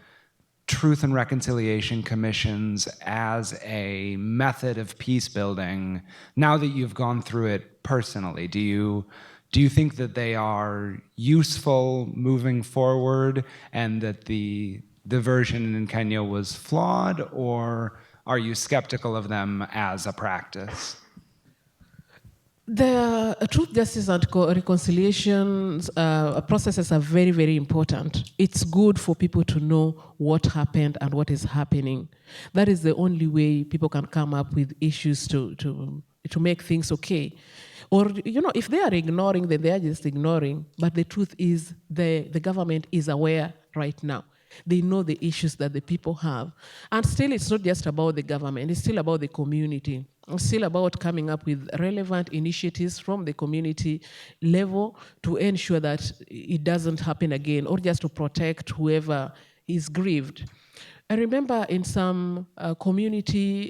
Truth and Reconciliation Commissions as a method of peace building now that you've gone through it personally? Do you think that they are useful moving forward and that the version in Kenya was flawed, or are you skeptical of them as a practice? The truth, justice, and reconciliation processes are very, very important. It's good for people to know what happened and what is happening. That is the only way people can come up with issues to make things okay. Or, if they are ignoring, then they are just ignoring. But the truth is the government is aware right now. They know the issues that the people have. And still, it's not just about the government. It's still about the community. It's still about coming up with relevant initiatives from the community level to ensure that it doesn't happen again, or just to protect whoever is grieved. I remember in some community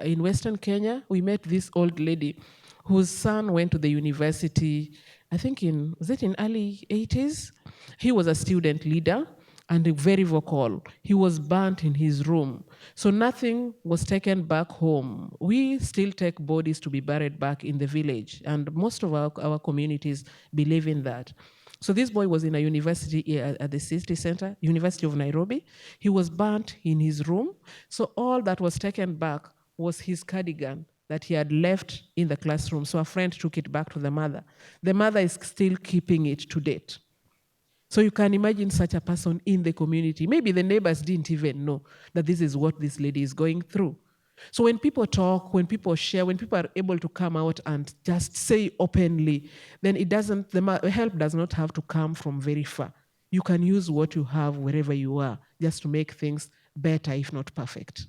in Western Kenya, we met this old lady whose son went to the university, I think was it in early 80s? He was a student leader and very vocal. He was burnt in his room. So nothing was taken back home. We still take bodies to be buried back in the village, and most of our communities believe in that. So this boy was in a university at the city center, University of Nairobi. He was burnt in his room. So all that was taken back was his cardigan that he had left in the classroom. So a friend took it back to the mother. The mother is still keeping it to date. So you can imagine such a person in the community. Maybe the neighbors didn't even know that this is what this lady is going through. So when people talk, when people share, when people are able to come out and just say openly, then the help does not have to come from very far. You can use what you have wherever you are just to make things better, if not perfect.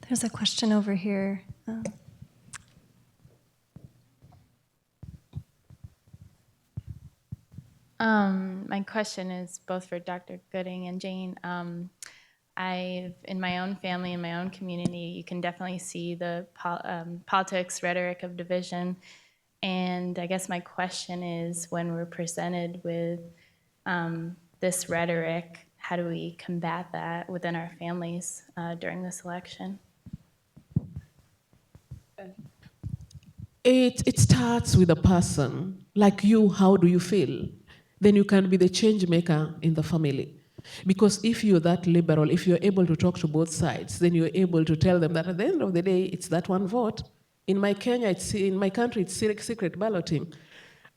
There's a question over here. My question is both for Dr. Gooding and Jane. In my own family, in my own community, you can definitely see the politics, rhetoric of division. And I guess my question is, when we're presented with this rhetoric, how do we combat that within our families during this election? It starts with a person. Like you, how do you feel? Then you can be the change maker in the family. Because if you're that liberal, if you're able to talk to both sides, then you're able to tell them that at the end of the day, it's that one vote. In my country, it's secret balloting.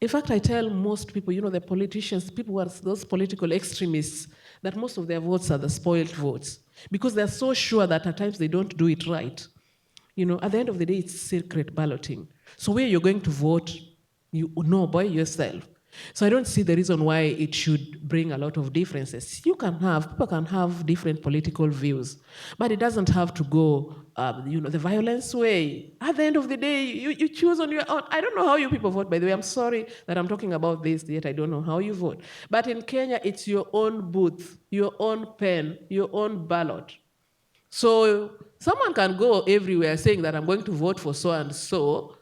In fact, I tell most people, the politicians, people who are those political extremists, that most of their votes are the spoiled votes. Because they're so sure that at times they don't do it right. At the end of the day, it's secret balloting. So where you're going to vote, you know by yourself. So I don't see the reason why it should bring a lot of differences. People can have different political views, but it doesn't have to go, the violence way. At the end of the day, you choose on your own. I don't know how you people vote, by the way. I'm sorry that I'm talking about this, yet I don't know how you vote. But in Kenya, it's your own booth, your own pen, your own ballot. So someone can go everywhere saying that I'm going to vote for so and so,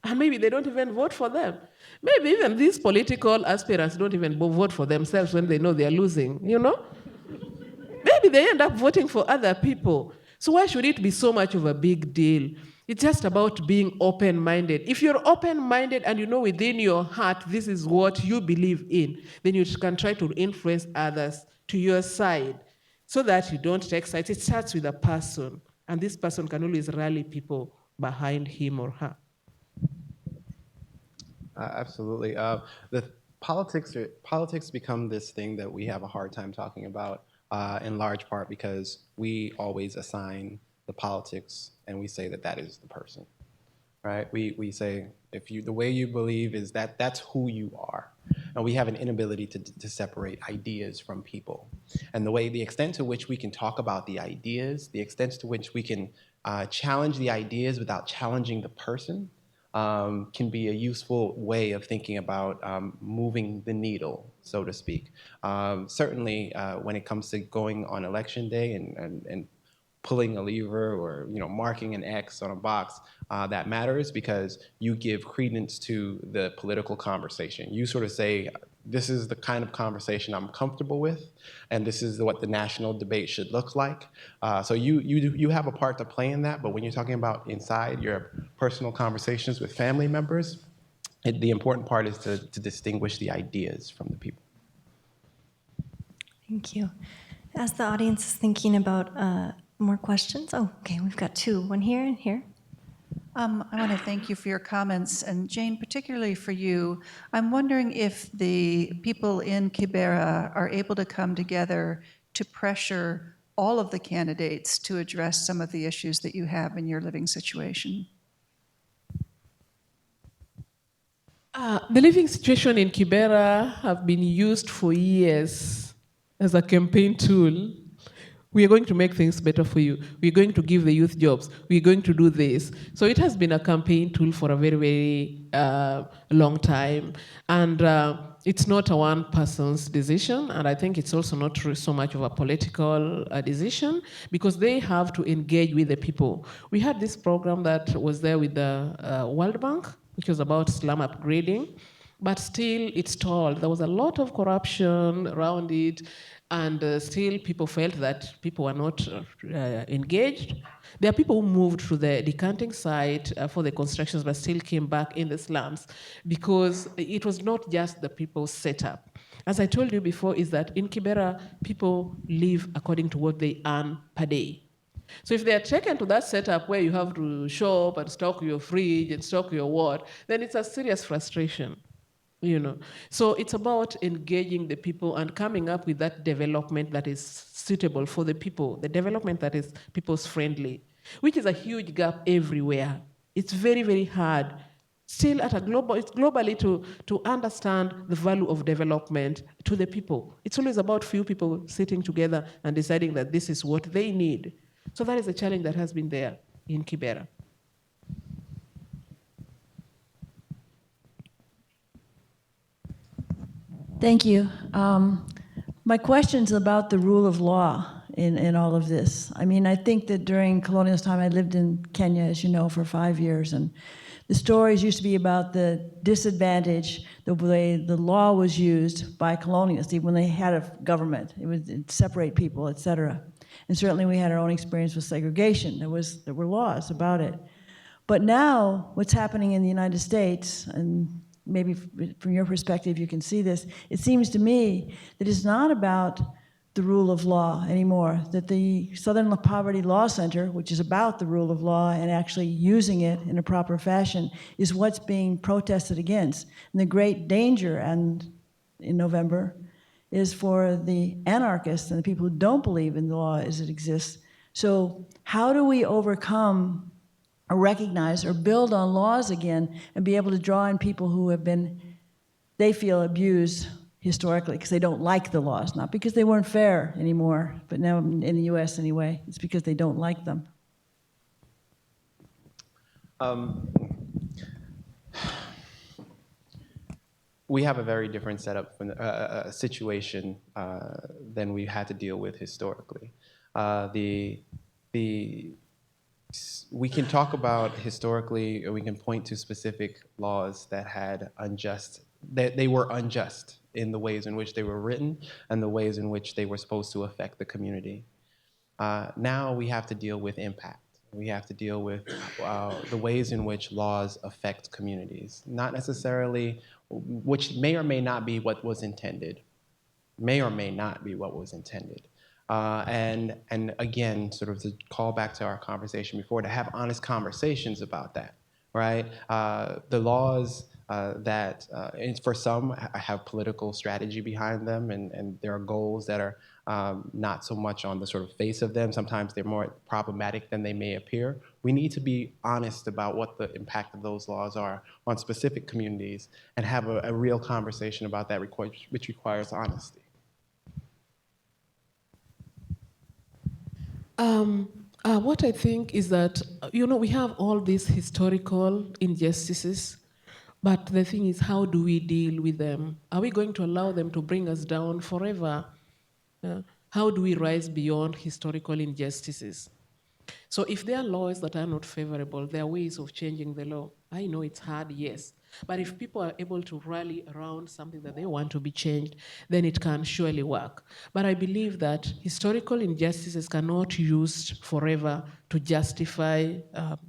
and maybe they don't even vote for them. Maybe even these political aspirants don't even vote for themselves when they know they're losing, Maybe they end up voting for other people. So why should it be so much of a big deal? It's just about being open-minded. If you're open-minded and you know within your heart this is what you believe in, then you can try to influence others to your side so that you don't take sides. It starts with a person, and this person can always rally people behind him or her. Absolutely. The politics become this thing that we have a hard time talking about, in large part because we always assign the politics and we say that is the person, right? We say the way you believe is that's who you are, and we have an inability to separate ideas from people, and the extent to which we can talk about the ideas, the extent to which we can challenge the ideas without challenging the person. can be a useful way of thinking about moving the needle, so to speak. Certainly, when it comes to going on election day and pulling a lever or marking an X on a box, that matters because you give credence to the political conversation. You sort of say, this is the kind of conversation I'm comfortable with, and this is what the national debate should look like. So you have a part to play in that, but when you're talking about inside your personal conversations with family members, the important part is to distinguish the ideas from the people. Thank you. As the audience is thinking about more questions, okay, we've got two, one here and here. I want to thank you for your comments, and Jane, particularly for you. I'm wondering if the people in Kibera are able to come together to pressure all of the candidates to address some of the issues that you have in your living situation. The living situation in Kibera have been used for years as a campaign tool. We are going to make things better for you. We're going to give the youth jobs. We're going to do this. So it has been a campaign tool for a very, very long time. And it's not a one person's decision. And I think it's also not so much of a political decision because they have to engage with the people. We had this program that was there with the World Bank, which was about slum upgrading. But still, it stalled. There was a lot of corruption around it. And still, people felt that people were not engaged. There are people who moved to the decanting site for the constructions, but still came back in the slums because it was not just the people's setup. As I told you before, is that in Kibera, people live according to what they earn per day. So if they are taken to that setup where you have to shop and stock your fridge and stock your what, then it's a serious frustration. So it's about engaging the people and coming up with that development that is suitable for the people, the development that is people's friendly, which is a huge gap everywhere. It's very, very hard still at globally to understand the value of development to the people. It's always about few people sitting together and deciding that this is what they need. So that is a challenge that has been there in Kibera. Thank you. My question's about the rule of law in all of this. I mean, I think that during colonial time, I lived in Kenya, as you know, for 5 years, and the stories used to be about the disadvantage, the way the law was used by colonialists, when they had a government. It'd separate people, et cetera. And certainly we had our own experience with segregation. There were laws about it. But now, what's happening in the United States, and maybe from your perspective you can see this, it seems to me that it's not about the rule of law anymore, that the Southern Poverty Law Center, which is about the rule of law and actually using it in a proper fashion, is what's being protested against. And the great danger in November is for the anarchists and the people who don't believe in the law as it exists. So how do we overcome or recognize or build on laws again and be able to draw in people who have been, they feel, abused historically because they don't like the laws, not because they weren't fair anymore, but now in the US anyway, it's because they don't like them. We have a very different setup, situation than we had to deal with historically. We can talk about historically, or we can point to specific laws that had they were unjust in the ways in which they were written and the ways in which they were supposed to affect the community. Now we have to deal with impact. We have to deal with the ways in which laws affect communities, not necessarily, which may or may not be what was intended, And again, sort of to call back to our conversation before, to have honest conversations about that, right? The laws that, for some, have political strategy behind them, and there are goals that are not so much on the sort of face of them. Sometimes they're more problematic than they may appear. We need to be honest about what the impact of those laws are on specific communities and have a real conversation about that, which requires honesty. What I think is that, we have all these historical injustices, but the thing is, how do we deal with them? Are we going to allow them to bring us down forever? How do we rise beyond historical injustices? So if there are laws that are not favorable, there are ways of changing the law. I know it's hard, yes. But if people are able to rally around something that they want to be changed, then it can surely work. But I believe that historical injustices cannot be used forever to justify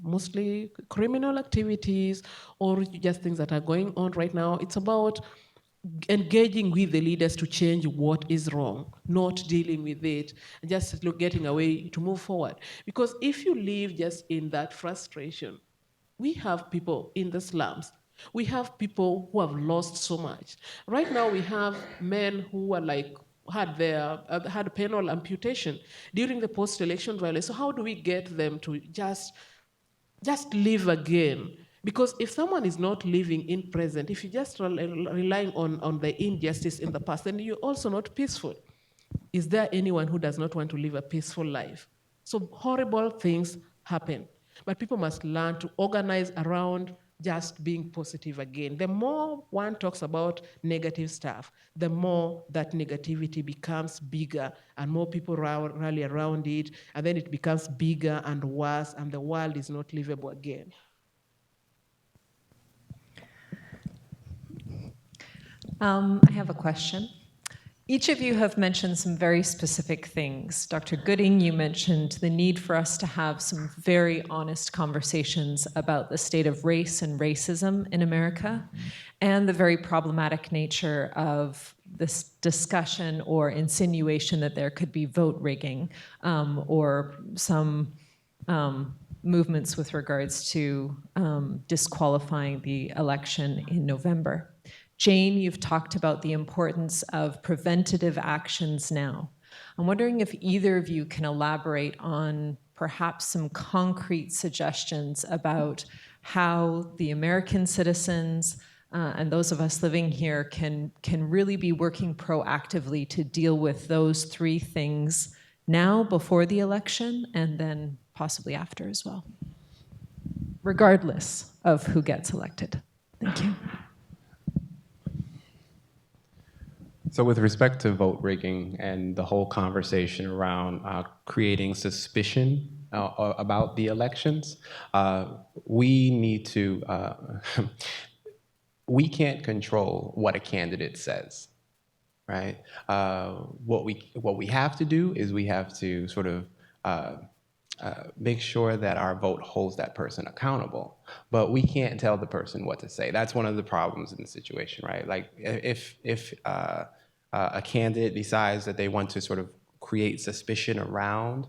mostly criminal activities or just things that are going on right now. It's about engaging with the leaders to change what is wrong, not dealing with it, just getting away to move forward. Because if you live just in that frustration, we have people in the slums. We have people who have lost so much. Right now, we have men who are had penal amputation during the post-election violence. So how do we get them to just live again? Because if someone is not living in present, if you're just relying on the injustice in the past, then you're also not peaceful. Is there anyone who does not want to live a peaceful life? So horrible things happen, but people must learn to organize around just being positive again. The more one talks about negative stuff, the more that negativity becomes bigger and more people rally around it, and then it becomes bigger and worse, and the world is not livable again. I have a question. Each of you have mentioned some very specific things. Dr. Gooding, you mentioned the need for us to have some very honest conversations about the state of race and racism in America, and the very problematic nature of this discussion or insinuation that there could be vote rigging or some movements with regards to disqualifying the election in November. Jane, you've talked about the importance of preventative actions now. I'm wondering if either of you can elaborate on perhaps some concrete suggestions about how the American citizens and those of us living here can really be working proactively to deal with those three things now before the election and then possibly after as well, regardless of who gets elected. Thank you. So with respect to vote rigging and the whole conversation around creating suspicion about the elections, we need to, we can't control what a candidate says, right? What we have to do is we have to sort of make sure that our vote holds that person accountable. But we can't tell the person what to say. That's one of the problems in the situation, right? Like if a candidate decides that they want to sort of create suspicion around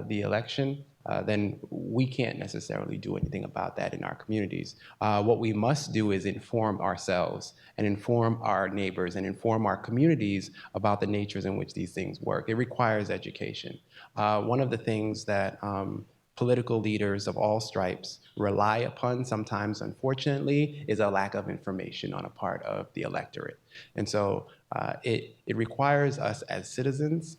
the election, then we can't necessarily do anything about that in our communities. What we must do is inform ourselves and inform our neighbors and inform our communities about the natures in which these things work. It requires education. One of the things that political leaders of all stripes rely upon, sometimes unfortunately, is a lack of information on a part of the electorate. And so it requires us as citizens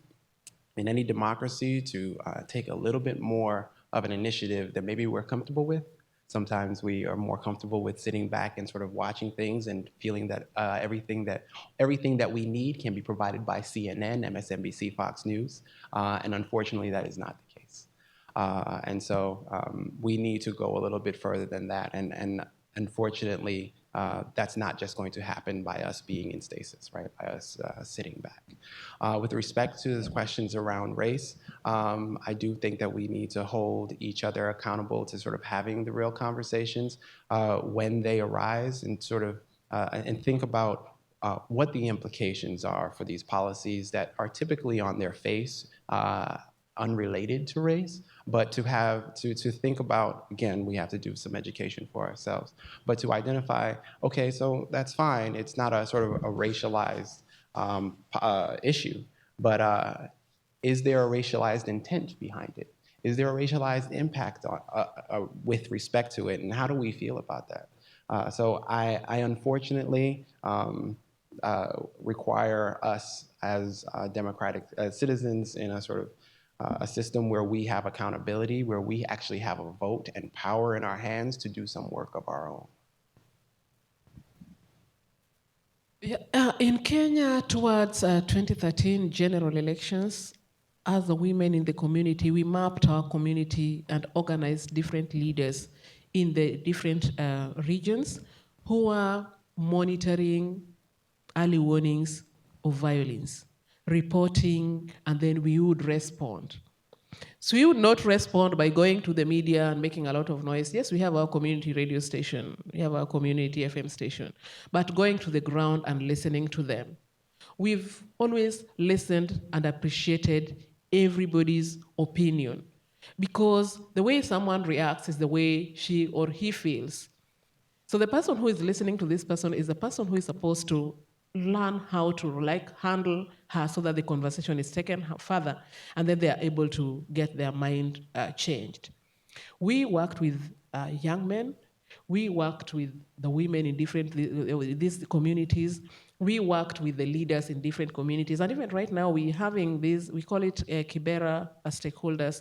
in any democracy to take a little bit more of an initiative that maybe we're comfortable with. Sometimes we are more comfortable with sitting back and sort of watching things and feeling that everything that we need can be provided by CNN, MSNBC, Fox News, and unfortunately that is not the case. And so we need to go a little bit further than that, and unfortunately that's not just going to happen by us being in stasis, right? By us sitting back. With respect to the questions around race, I do think that we need to hold each other accountable to sort of having the real conversations when they arise, and sort of and think about what the implications are for these policies that are typically on their face unrelated to race, but to think about, again, we have to do some education for ourselves, but to identify, okay, so that's fine, it's not a sort of a racialized issue, but is there a racialized intent behind it? Is there a racialized impact on, with respect to it, and how do we feel about that? So I unfortunately require us as democratic citizens in a sort of a system where we have accountability, where we actually have a vote and power in our hands to do some work of our own. Yeah, in Kenya, towards 2013 general elections, as the women in the community, we mapped our community and organized different leaders in the different regions who are monitoring early warnings of violence, reporting, and then we would respond. So we would not respond by going to the media and making a lot of noise. Yes, we have our community radio station, we have our community FM station, but going to the ground and listening to them. We've always listened and appreciated everybody's opinion because the way someone reacts is the way she or he feels. So the person who is listening to this person is the person who is supposed to learn how to handle her so that the conversation is taken further and then they are able to get their mind changed. We worked with young men. We worked with the women in these communities. We worked with the leaders in different communities. And even right now, we're having this, we call it Kibera Stakeholders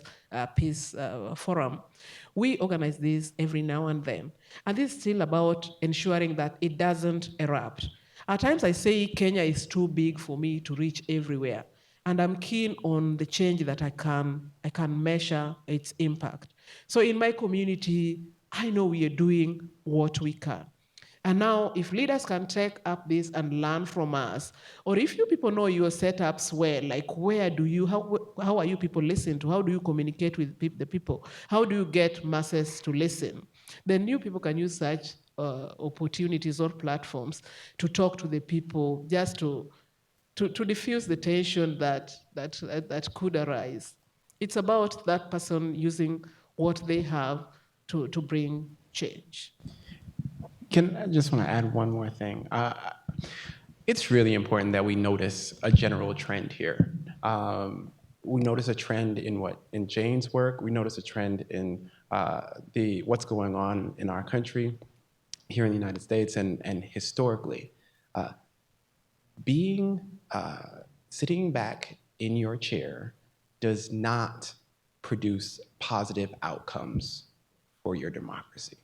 Peace Forum. We organize this every now and then. And this is still about ensuring that it doesn't erupt. At times I say Kenya is too big for me to reach everywhere. And I'm keen on the change that I can measure its impact. So in my community, I know we are doing what we can. And now if leaders can take up this and learn from us, or if you people know your setups well, like how are you people listened to? How do you communicate with the people? How do you get masses to listen? Then you people can use such opportunities or platforms to talk to the people, just to diffuse the tension that could arise. It's about that person using what they have to bring change. I just want to add one more thing. It's really important that we notice a general trend here. We notice a trend in Jane's work. We notice a trend in what's going on in our country, here in the United States, and historically. Sitting back in your chair does not produce positive outcomes for your democracy.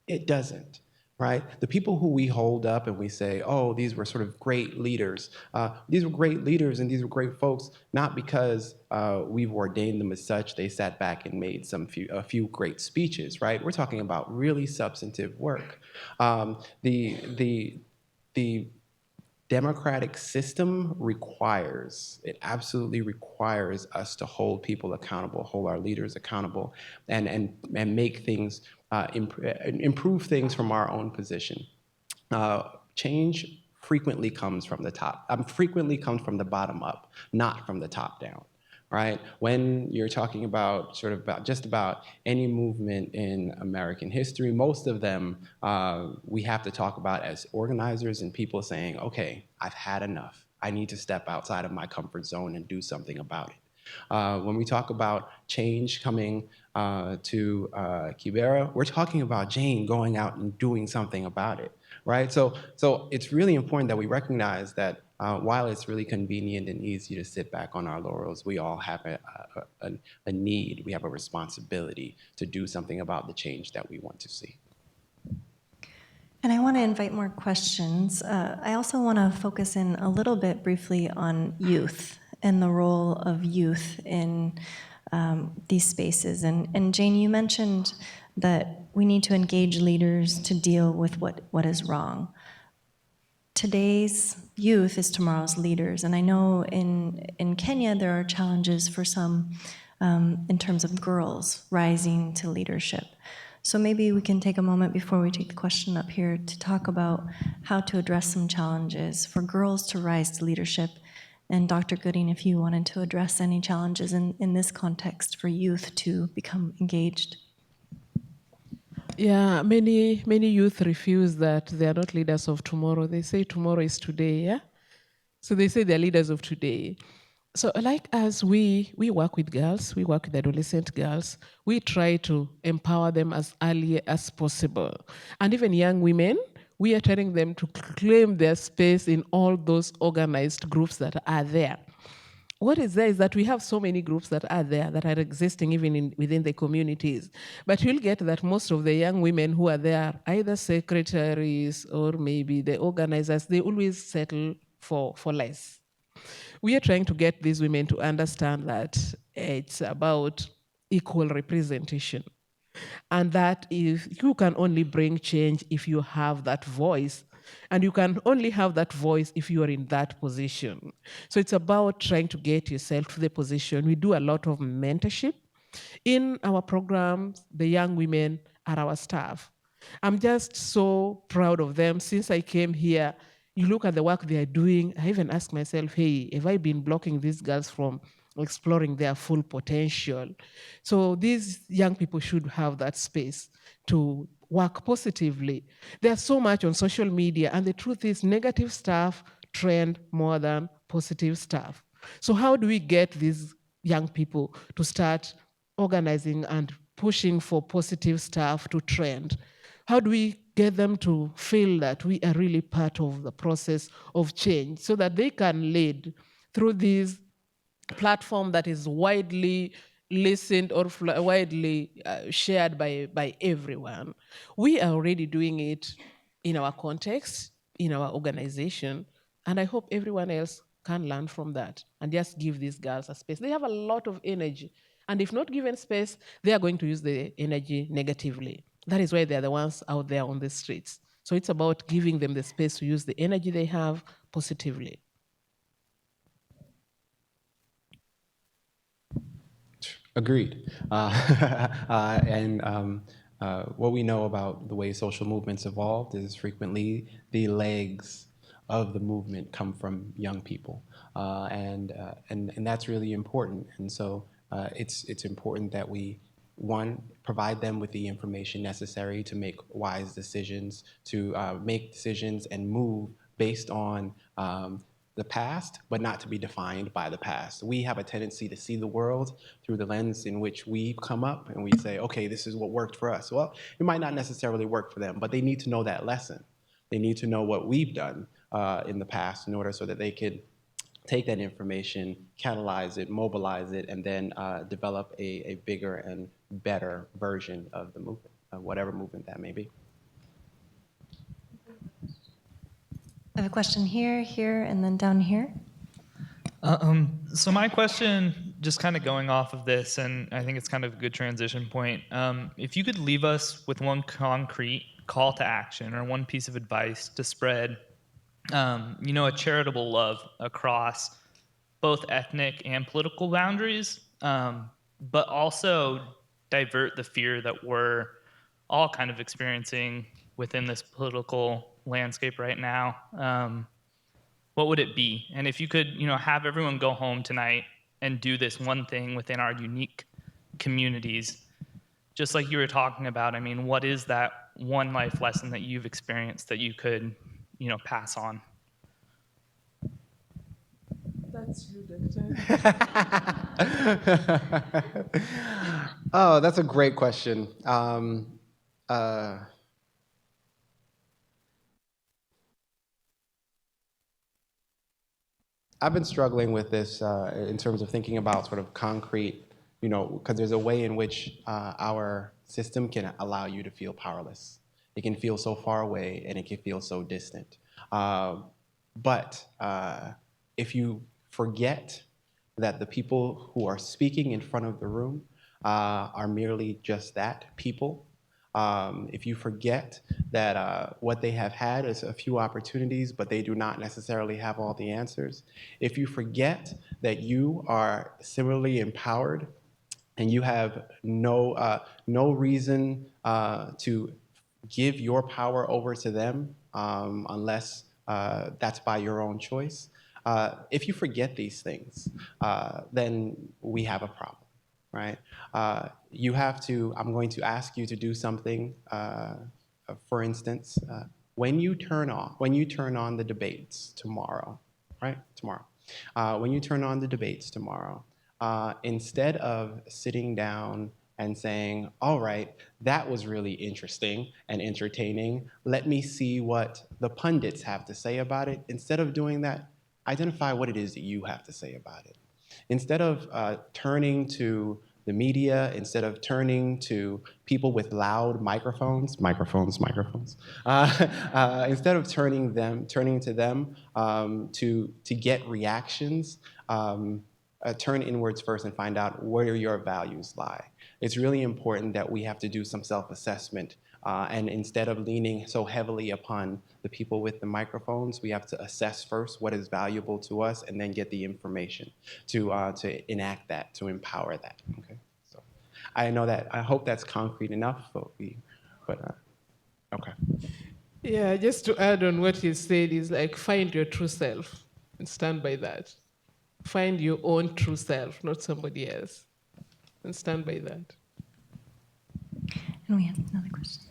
It doesn't, right? The people who we hold up and we say, oh, these were sort of great leaders. These were great leaders and these were great folks, not because we've ordained them as such. They sat back and made a few great speeches, right? We're talking about really substantive work. The democratic system absolutely requires us to hold people accountable, hold our leaders accountable, and make things, improve things from our own position. Change frequently comes from the top, frequently comes from the bottom up, not from the top down. Right? When you're talking about just about any movement in American history, most of them we have to talk about as organizers and people saying, okay, I've had enough. I need to step outside of my comfort zone and do something about it. When we talk about change coming to Kibera, we're talking about Jane going out and doing something about it, right? So it's really important that we recognize that while it's really convenient and easy to sit back on our laurels, we all have a need, we have a responsibility to do something about the change that we want to see. And I want to invite more questions. I also want to focus in a little bit briefly on youth and the role of youth in these spaces. And Jane, you mentioned that we need to engage leaders to deal with what is wrong. Today's youth is tomorrow's leaders. And I know in Kenya there are challenges for some in terms of girls rising to leadership. So maybe we can take a moment before we take the question up here to talk about how to address some challenges for girls to rise to leadership. And Dr. Gooding, if you wanted to address any challenges in this context for youth to become engaged. Yeah, many youth refuse that they are not leaders of tomorrow. They say tomorrow is today, yeah? So they say they're leaders of today. So like us, we work with girls, we work with adolescent girls. We try to empower them as early as possible. And even young women, we are telling them to claim their space in all those organized groups that are there. what is there is that we have so many groups that are there that are existing even within the communities. But you'll get that most of the young women who are there, either secretaries or maybe the organizers, they always settle for less. We are trying to get these women to understand that it's about equal representation. And that if you can only bring change if you have that voice, and you can only have that voice if you are in that position. So it's about trying to get yourself to the position. We do a lot of mentorship. In our programs, the young women are our staff. I'm just so proud of them. Since I came here, you look at the work they are doing, I even ask myself, hey, have I been blocking these girls from exploring their full potential? So these young people should have that space to work positively. There's so much on social media, and the truth is negative stuff trend more than positive stuff. So how do we get these young people to start organizing and pushing for positive stuff to trend? How do we get them to feel that we are really part of the process of change so that they can lead through this platform that is widely listened or widely shared by everyone? We are already doing it in our context, in our organization, and I hope everyone else can learn from that and just give these girls a space. They have a lot of energy, and if not given space, they are going to use the energy negatively. That is why they're the ones out there on the streets. So it's about giving them the space to use the energy they have positively. Agreed. What we know about the way social movements evolved is frequently the legs of the movement come from young people, and that's really important. And so it's important that we, one, provide them with the information necessary to make wise decisions, to make decisions and move based on the past, but not to be defined by the past. We have a tendency to see the world through the lens in which we come up and we say, okay, this is what worked for us. Well, it might not necessarily work for them, but they need to know that lesson. They need to know what we've done in the past in order so that they could take that information, catalyze it, mobilize it, and then develop a bigger and better version of the movement, whatever movement that may be. I have a question here, here, and then down here. So my question, just kind of going off of this, and I think it's kind of a good transition point. If you could leave us with one concrete call to action or one piece of advice to spread, a charitable love across both ethnic and political boundaries, but also divert the fear that we're all kind of experiencing within this political landscape right now, what would it be? And if you could, have everyone go home tonight and do this one thing within our unique communities, just like you were talking about, I mean, what is that one life lesson that you've experienced that you could, pass on? That's you, Doctor. Oh, that's a great question. I've been struggling with this in terms of thinking about sort of concrete, because there's a way in which our system can allow you to feel powerless. It can feel so far away and it can feel so distant. But if you forget that the people who are speaking in front of the room are merely just that, people, if you forget that what they have had is a few opportunities, but they do not necessarily have all the answers, if you forget that you are similarly empowered and you have no reason to give your power over to them unless that's by your own choice, if you forget these things, then we have a problem. Right? You have to, I'm going to ask you to do something, for instance, when you turn on the debates tomorrow, right? Tomorrow. When you turn on the debates tomorrow, instead of sitting down and saying, all right, that was really interesting and entertaining, let me see what the pundits have to say about it. Instead of doing that, identify what it is that you have to say about it. instead of turning to the media, instead of turning to people with loud microphones, instead of turning to them to get reactions, turn inwards first and find out where your values lie. It's really important that we have to do some self-assessment, and instead of leaning so heavily upon the people with the microphones, we have to assess first what is valuable to us and then get the information to enact that, to empower that. Okay, so I hope that's concrete enough, okay. Yeah, just to add on what he said is like, find your true self and stand by that. Find your own true self, not somebody else, and stand by that. And we have another question.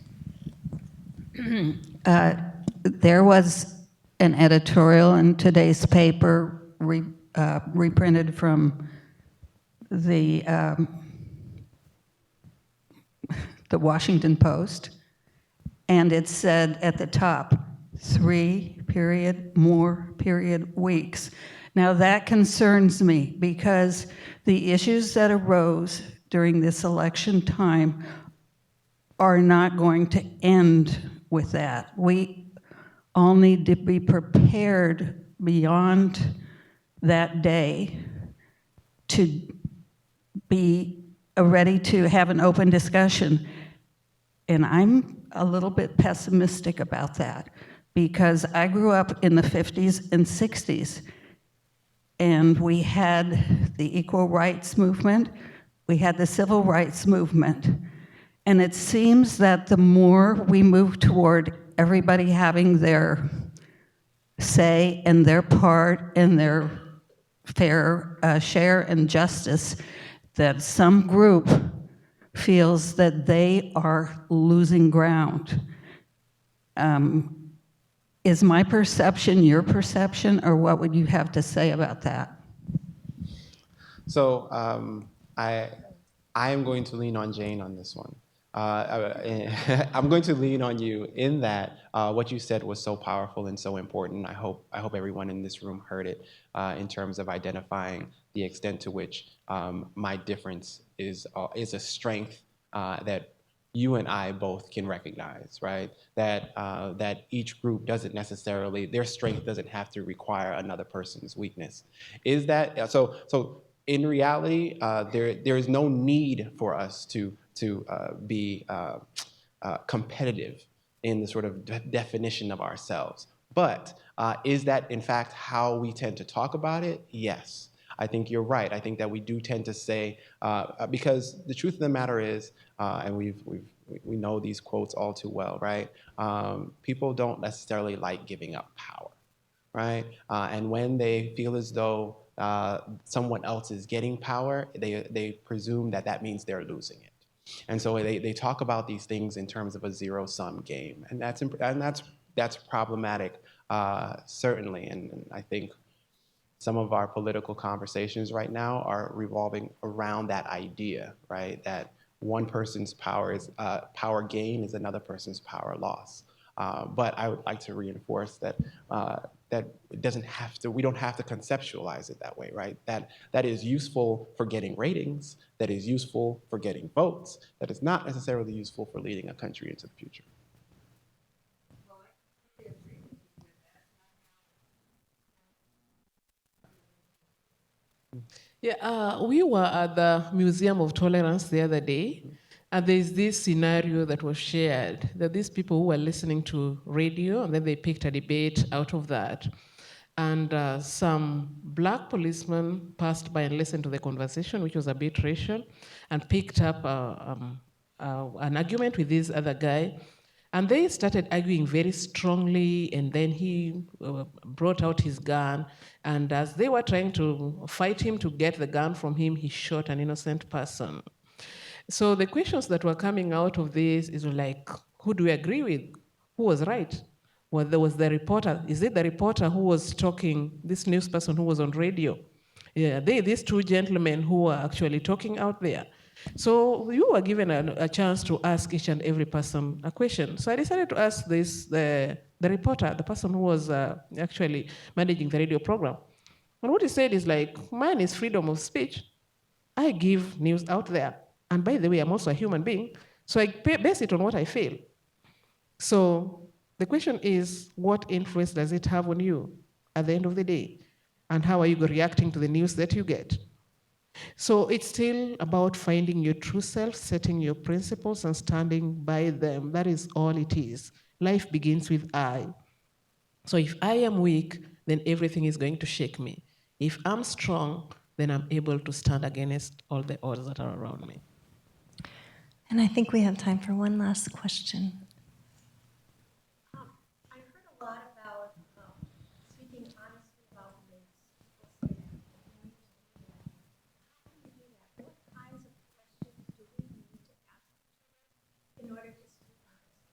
There was an editorial in today's paper reprinted from the Washington Post, and it said at the top, 3 more weeks. Now that concerns me because the issues that arose during this election time are not going to end with that. We all need to be prepared beyond that day to be ready to have an open discussion. And I'm a little bit pessimistic about that because I grew up in the 50s and 60s, and we had the equal rights movement, we had the civil rights movement. And it seems that the more we move toward everybody having their say and their part and their fair share and justice, that some group feels that they are losing ground. Is my perception your perception, or what would you have to say about that? So I am going to lean on Jane on this one. I'm going to lean on you in that what you said was so powerful and so important. I hope everyone in this room heard it in terms of identifying the extent to which my difference is a strength that you and I both can recognize, right? That each group doesn't necessarily, their strength doesn't have to require another person's weakness. Is that so? In reality, there is no need for us to be competitive in the sort of definition of ourselves. But is that in fact how we tend to talk about it? Yes, I think you're right. I think that we do tend to say, because the truth of the matter is, and we know these quotes all too well, right? People don't necessarily like giving up power, right? And when they feel as though someone else is getting power, they presume that means they're losing it. And so they talk about these things in terms of a zero-sum game, and that's problematic, certainly. And I think some of our political conversations right now are revolving around that idea, right? That one person's power gain is another person's power loss. But I would like to reinforce that it doesn't have to. We don't have to conceptualize it that way, right? That is useful for getting ratings. That is useful for getting votes. That is not necessarily useful for leading a country into the future. Yeah, we were at the Museum of Tolerance the other day, and there's this scenario that was shared, that these people who were listening to radio, and then they picked a debate out of that. And some black policemen passed by and listened to the conversation, which was a bit racial, and picked up an argument with this other guy. And they started arguing very strongly, and then he brought out his gun, and as they were trying to fight him to get the gun from him, he shot an innocent person. So the questions that were coming out of this is like, who do we agree with? Who was right? Well, there was the reporter. Is it the reporter who was talking, this news person who was on radio? Yeah, these two gentlemen who were actually talking out there. So you were given a chance to ask each and every person a question. So I decided to ask the reporter, the person who was actually managing the radio program. And what he said is like, mine is freedom of speech. I give news out there. And by the way, I'm also a human being. So I base it on what I feel. So the question is, what influence does it have on you at the end of the day? And how are you reacting to the news that you get? So it's still about finding your true self, setting your principles, and standing by them. That is all it is. Life begins with I. So if I am weak, then everything is going to shake me. If I'm strong, then I'm able to stand against all the odds that are around me. And I think we have time for one last question. I've heard a lot about speaking honestly about race. How do we do that? What kinds of questions do we need to ask each other in order to speak honestly?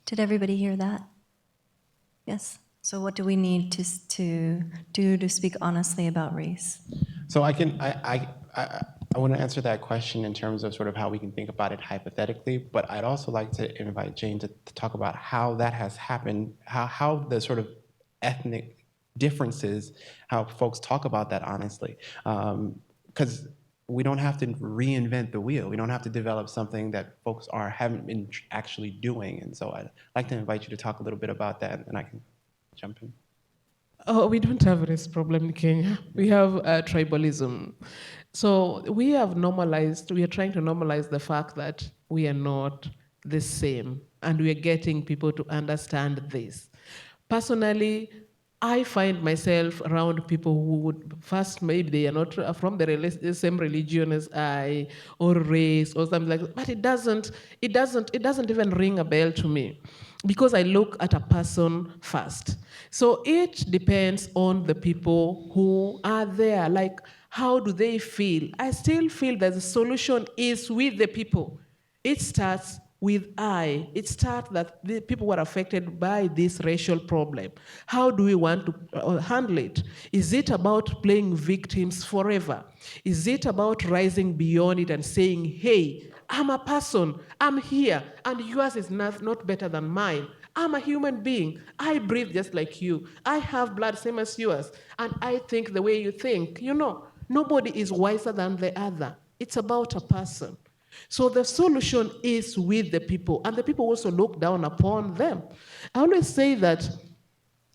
Did everybody hear that? Yes. So what do we need to do to speak honestly about race? So I want to answer that question in terms of sort of how we can think about it hypothetically, but I'd also like to invite Jane to talk about how that has happened, how the sort of ethnic differences, how folks talk about that honestly. Because we don't have to reinvent the wheel. We don't have to develop something that folks haven't been actually doing. And so I'd like to invite you to talk a little bit about that, and I can jump in. Oh, we don't have a race problem in Kenya. We have tribalism. So we are trying to normalize the fact that we are not the same, and we are getting people to understand this. Personally, I find myself around people who would first, maybe they are not from the same religion as I, or race, or something like that, but it doesn't even ring a bell to me, because I look at a person first. So it depends on the people who are there, like how do they feel? I still feel that the solution is with the people. It starts with I. It starts that the people who are affected by this racial problem. How do we want to handle it? Is it about playing victims forever? Is it about rising beyond it and saying, hey, I'm a person, I'm here, and yours is not better than mine. I'm a human being. I breathe just like you. I have blood same as yours. And I think the way you think. You know, nobody is wiser than the other. It's about a person. So the solution is with the people, and the people also look down upon them. I always say that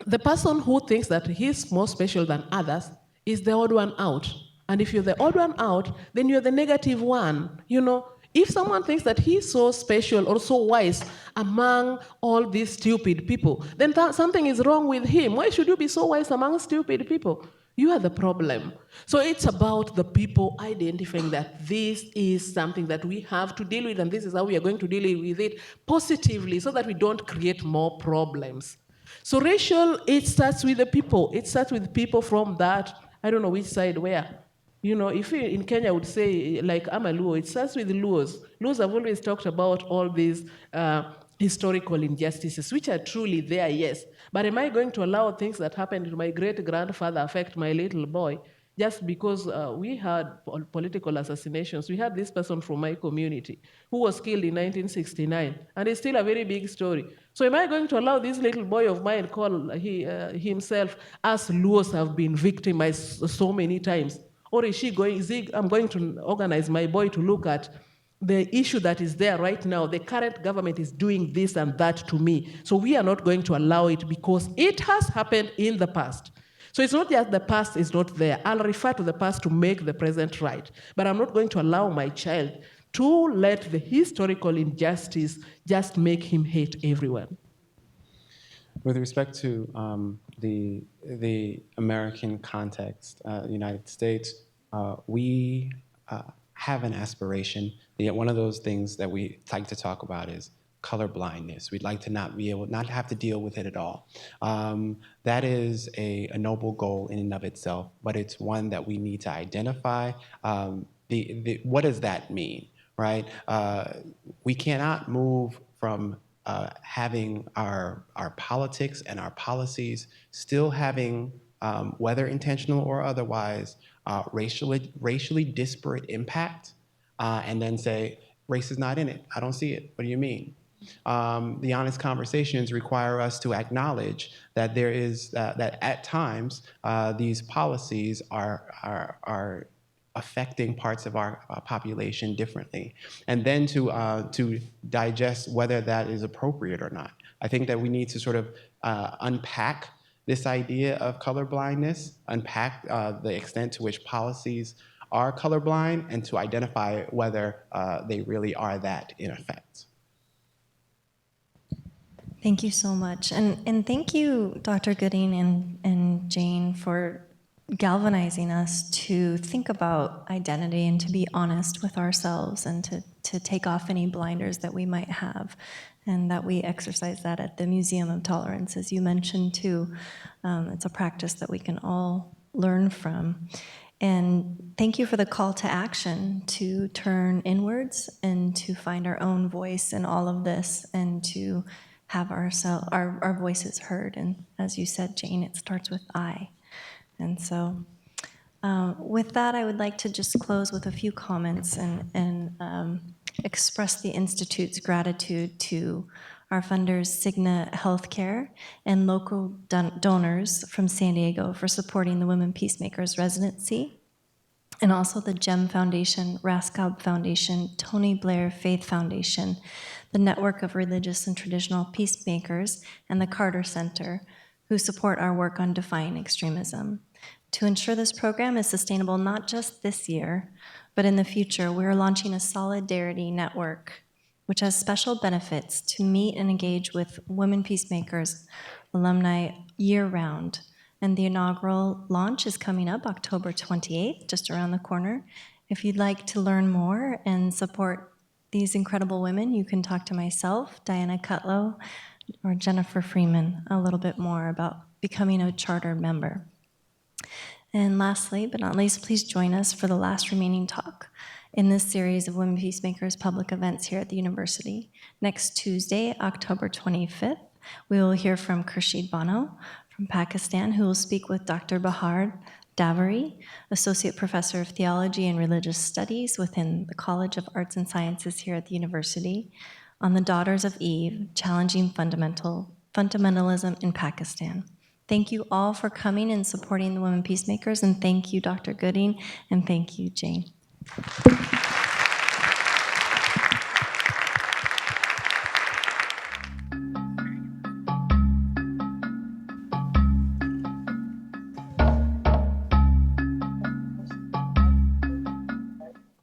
the person who thinks that he's more special than others is the odd one out. And if you're the odd one out, then you're the negative one. You know, if someone thinks that he's so special or so wise among all these stupid people, then something is wrong with him. Why should you be so wise among stupid people? You are the problem. So it's about the people identifying that this is something that we have to deal with, and this is how we are going to deal with it positively so that we don't create more problems. So racial, it starts with the people. It starts with people from that, I don't know which side where. You know, if we in Kenya would say, like, I'm a Luo, it starts with Luos. Luos have always talked about all these historical injustices, which are truly there, yes. But am I going to allow things that happened to my great-grandfather affect my little boy? Just because we had political assassinations. We had this person from my community who was killed in 1969, and it's still a very big story. So am I going to allow this little boy of mine call himself, as Luos have been victimized so many times? Or I'm going to organize my boy to look at the issue that is there right now. The current government is doing this and that to me. So we are not going to allow it because it has happened in the past. So it's not just the past is not there. I'll refer to the past to make the present right. But I'm not going to allow my child to let the historical injustice just make him hate everyone. With respect to the American context, the United States, we have an aspiration. One of those things that we like to talk about is color blindness. We'd like to not have to deal with it at all. That is a noble goal in and of itself, but it's one that we need to identify. What does that mean, right? We cannot move from having our politics and our policies still having, whether intentional or otherwise, racially disparate impact, and then say, race is not in it. I don't see it. What do you mean? The honest conversations require us to acknowledge that there is that at times these policies are affecting parts of our population differently, and then to digest whether that is appropriate or not. I think that we need to sort of unpack this idea of colorblindness, unpack the extent to which policies are colorblind, and to identify whether they really are that in effect. Thank you so much. And thank you, Dr. Gooding and Jane, for galvanizing us to think about identity and to be honest with ourselves and to take off any blinders that we might have, and that we exercise that at the Museum of Tolerance, as you mentioned too. It's a practice that we can all learn from. And thank you for the call to action to turn inwards and to find our own voice in all of this, and to have our voices heard. And as you said, Jane, it starts with I. And so with that, I would like to just close with a few comments and express the Institute's gratitude to our funders, Cigna Healthcare, and local donors from San Diego for supporting the Women PeaceMakers residency, and also the GEM Foundation, Raskob Foundation, Tony Blair Faith Foundation, the Network of Religious and Traditional Peacemakers, and the Carter Center, who support our work on defying extremism. To ensure this program is sustainable not just this year, but in the future, we are launching a solidarity network, which has special benefits to meet and engage with Women PeaceMakers alumni year-round. And the inaugural launch is coming up October 28th, just around the corner. If you'd like to learn more and support these incredible women, you can talk to myself, Diana Cutlow, or Jennifer Freeman a little bit more about becoming a charter member. And lastly, but not least, please join us for the last remaining talk in this series of Women PeaceMakers public events here at the university. Next Tuesday, October 25th, we will hear from Khurshid Bano from Pakistan, who will speak with Dr. Bahar Davari, Associate Professor of Theology and Religious Studies within the College of Arts and Sciences here at the university, on the Daughters of Eve, Challenging Fundamentalism in Pakistan. Thank you all for coming and supporting the Women PeaceMakers, and thank you, Dr. Gooding, and thank you, Jane.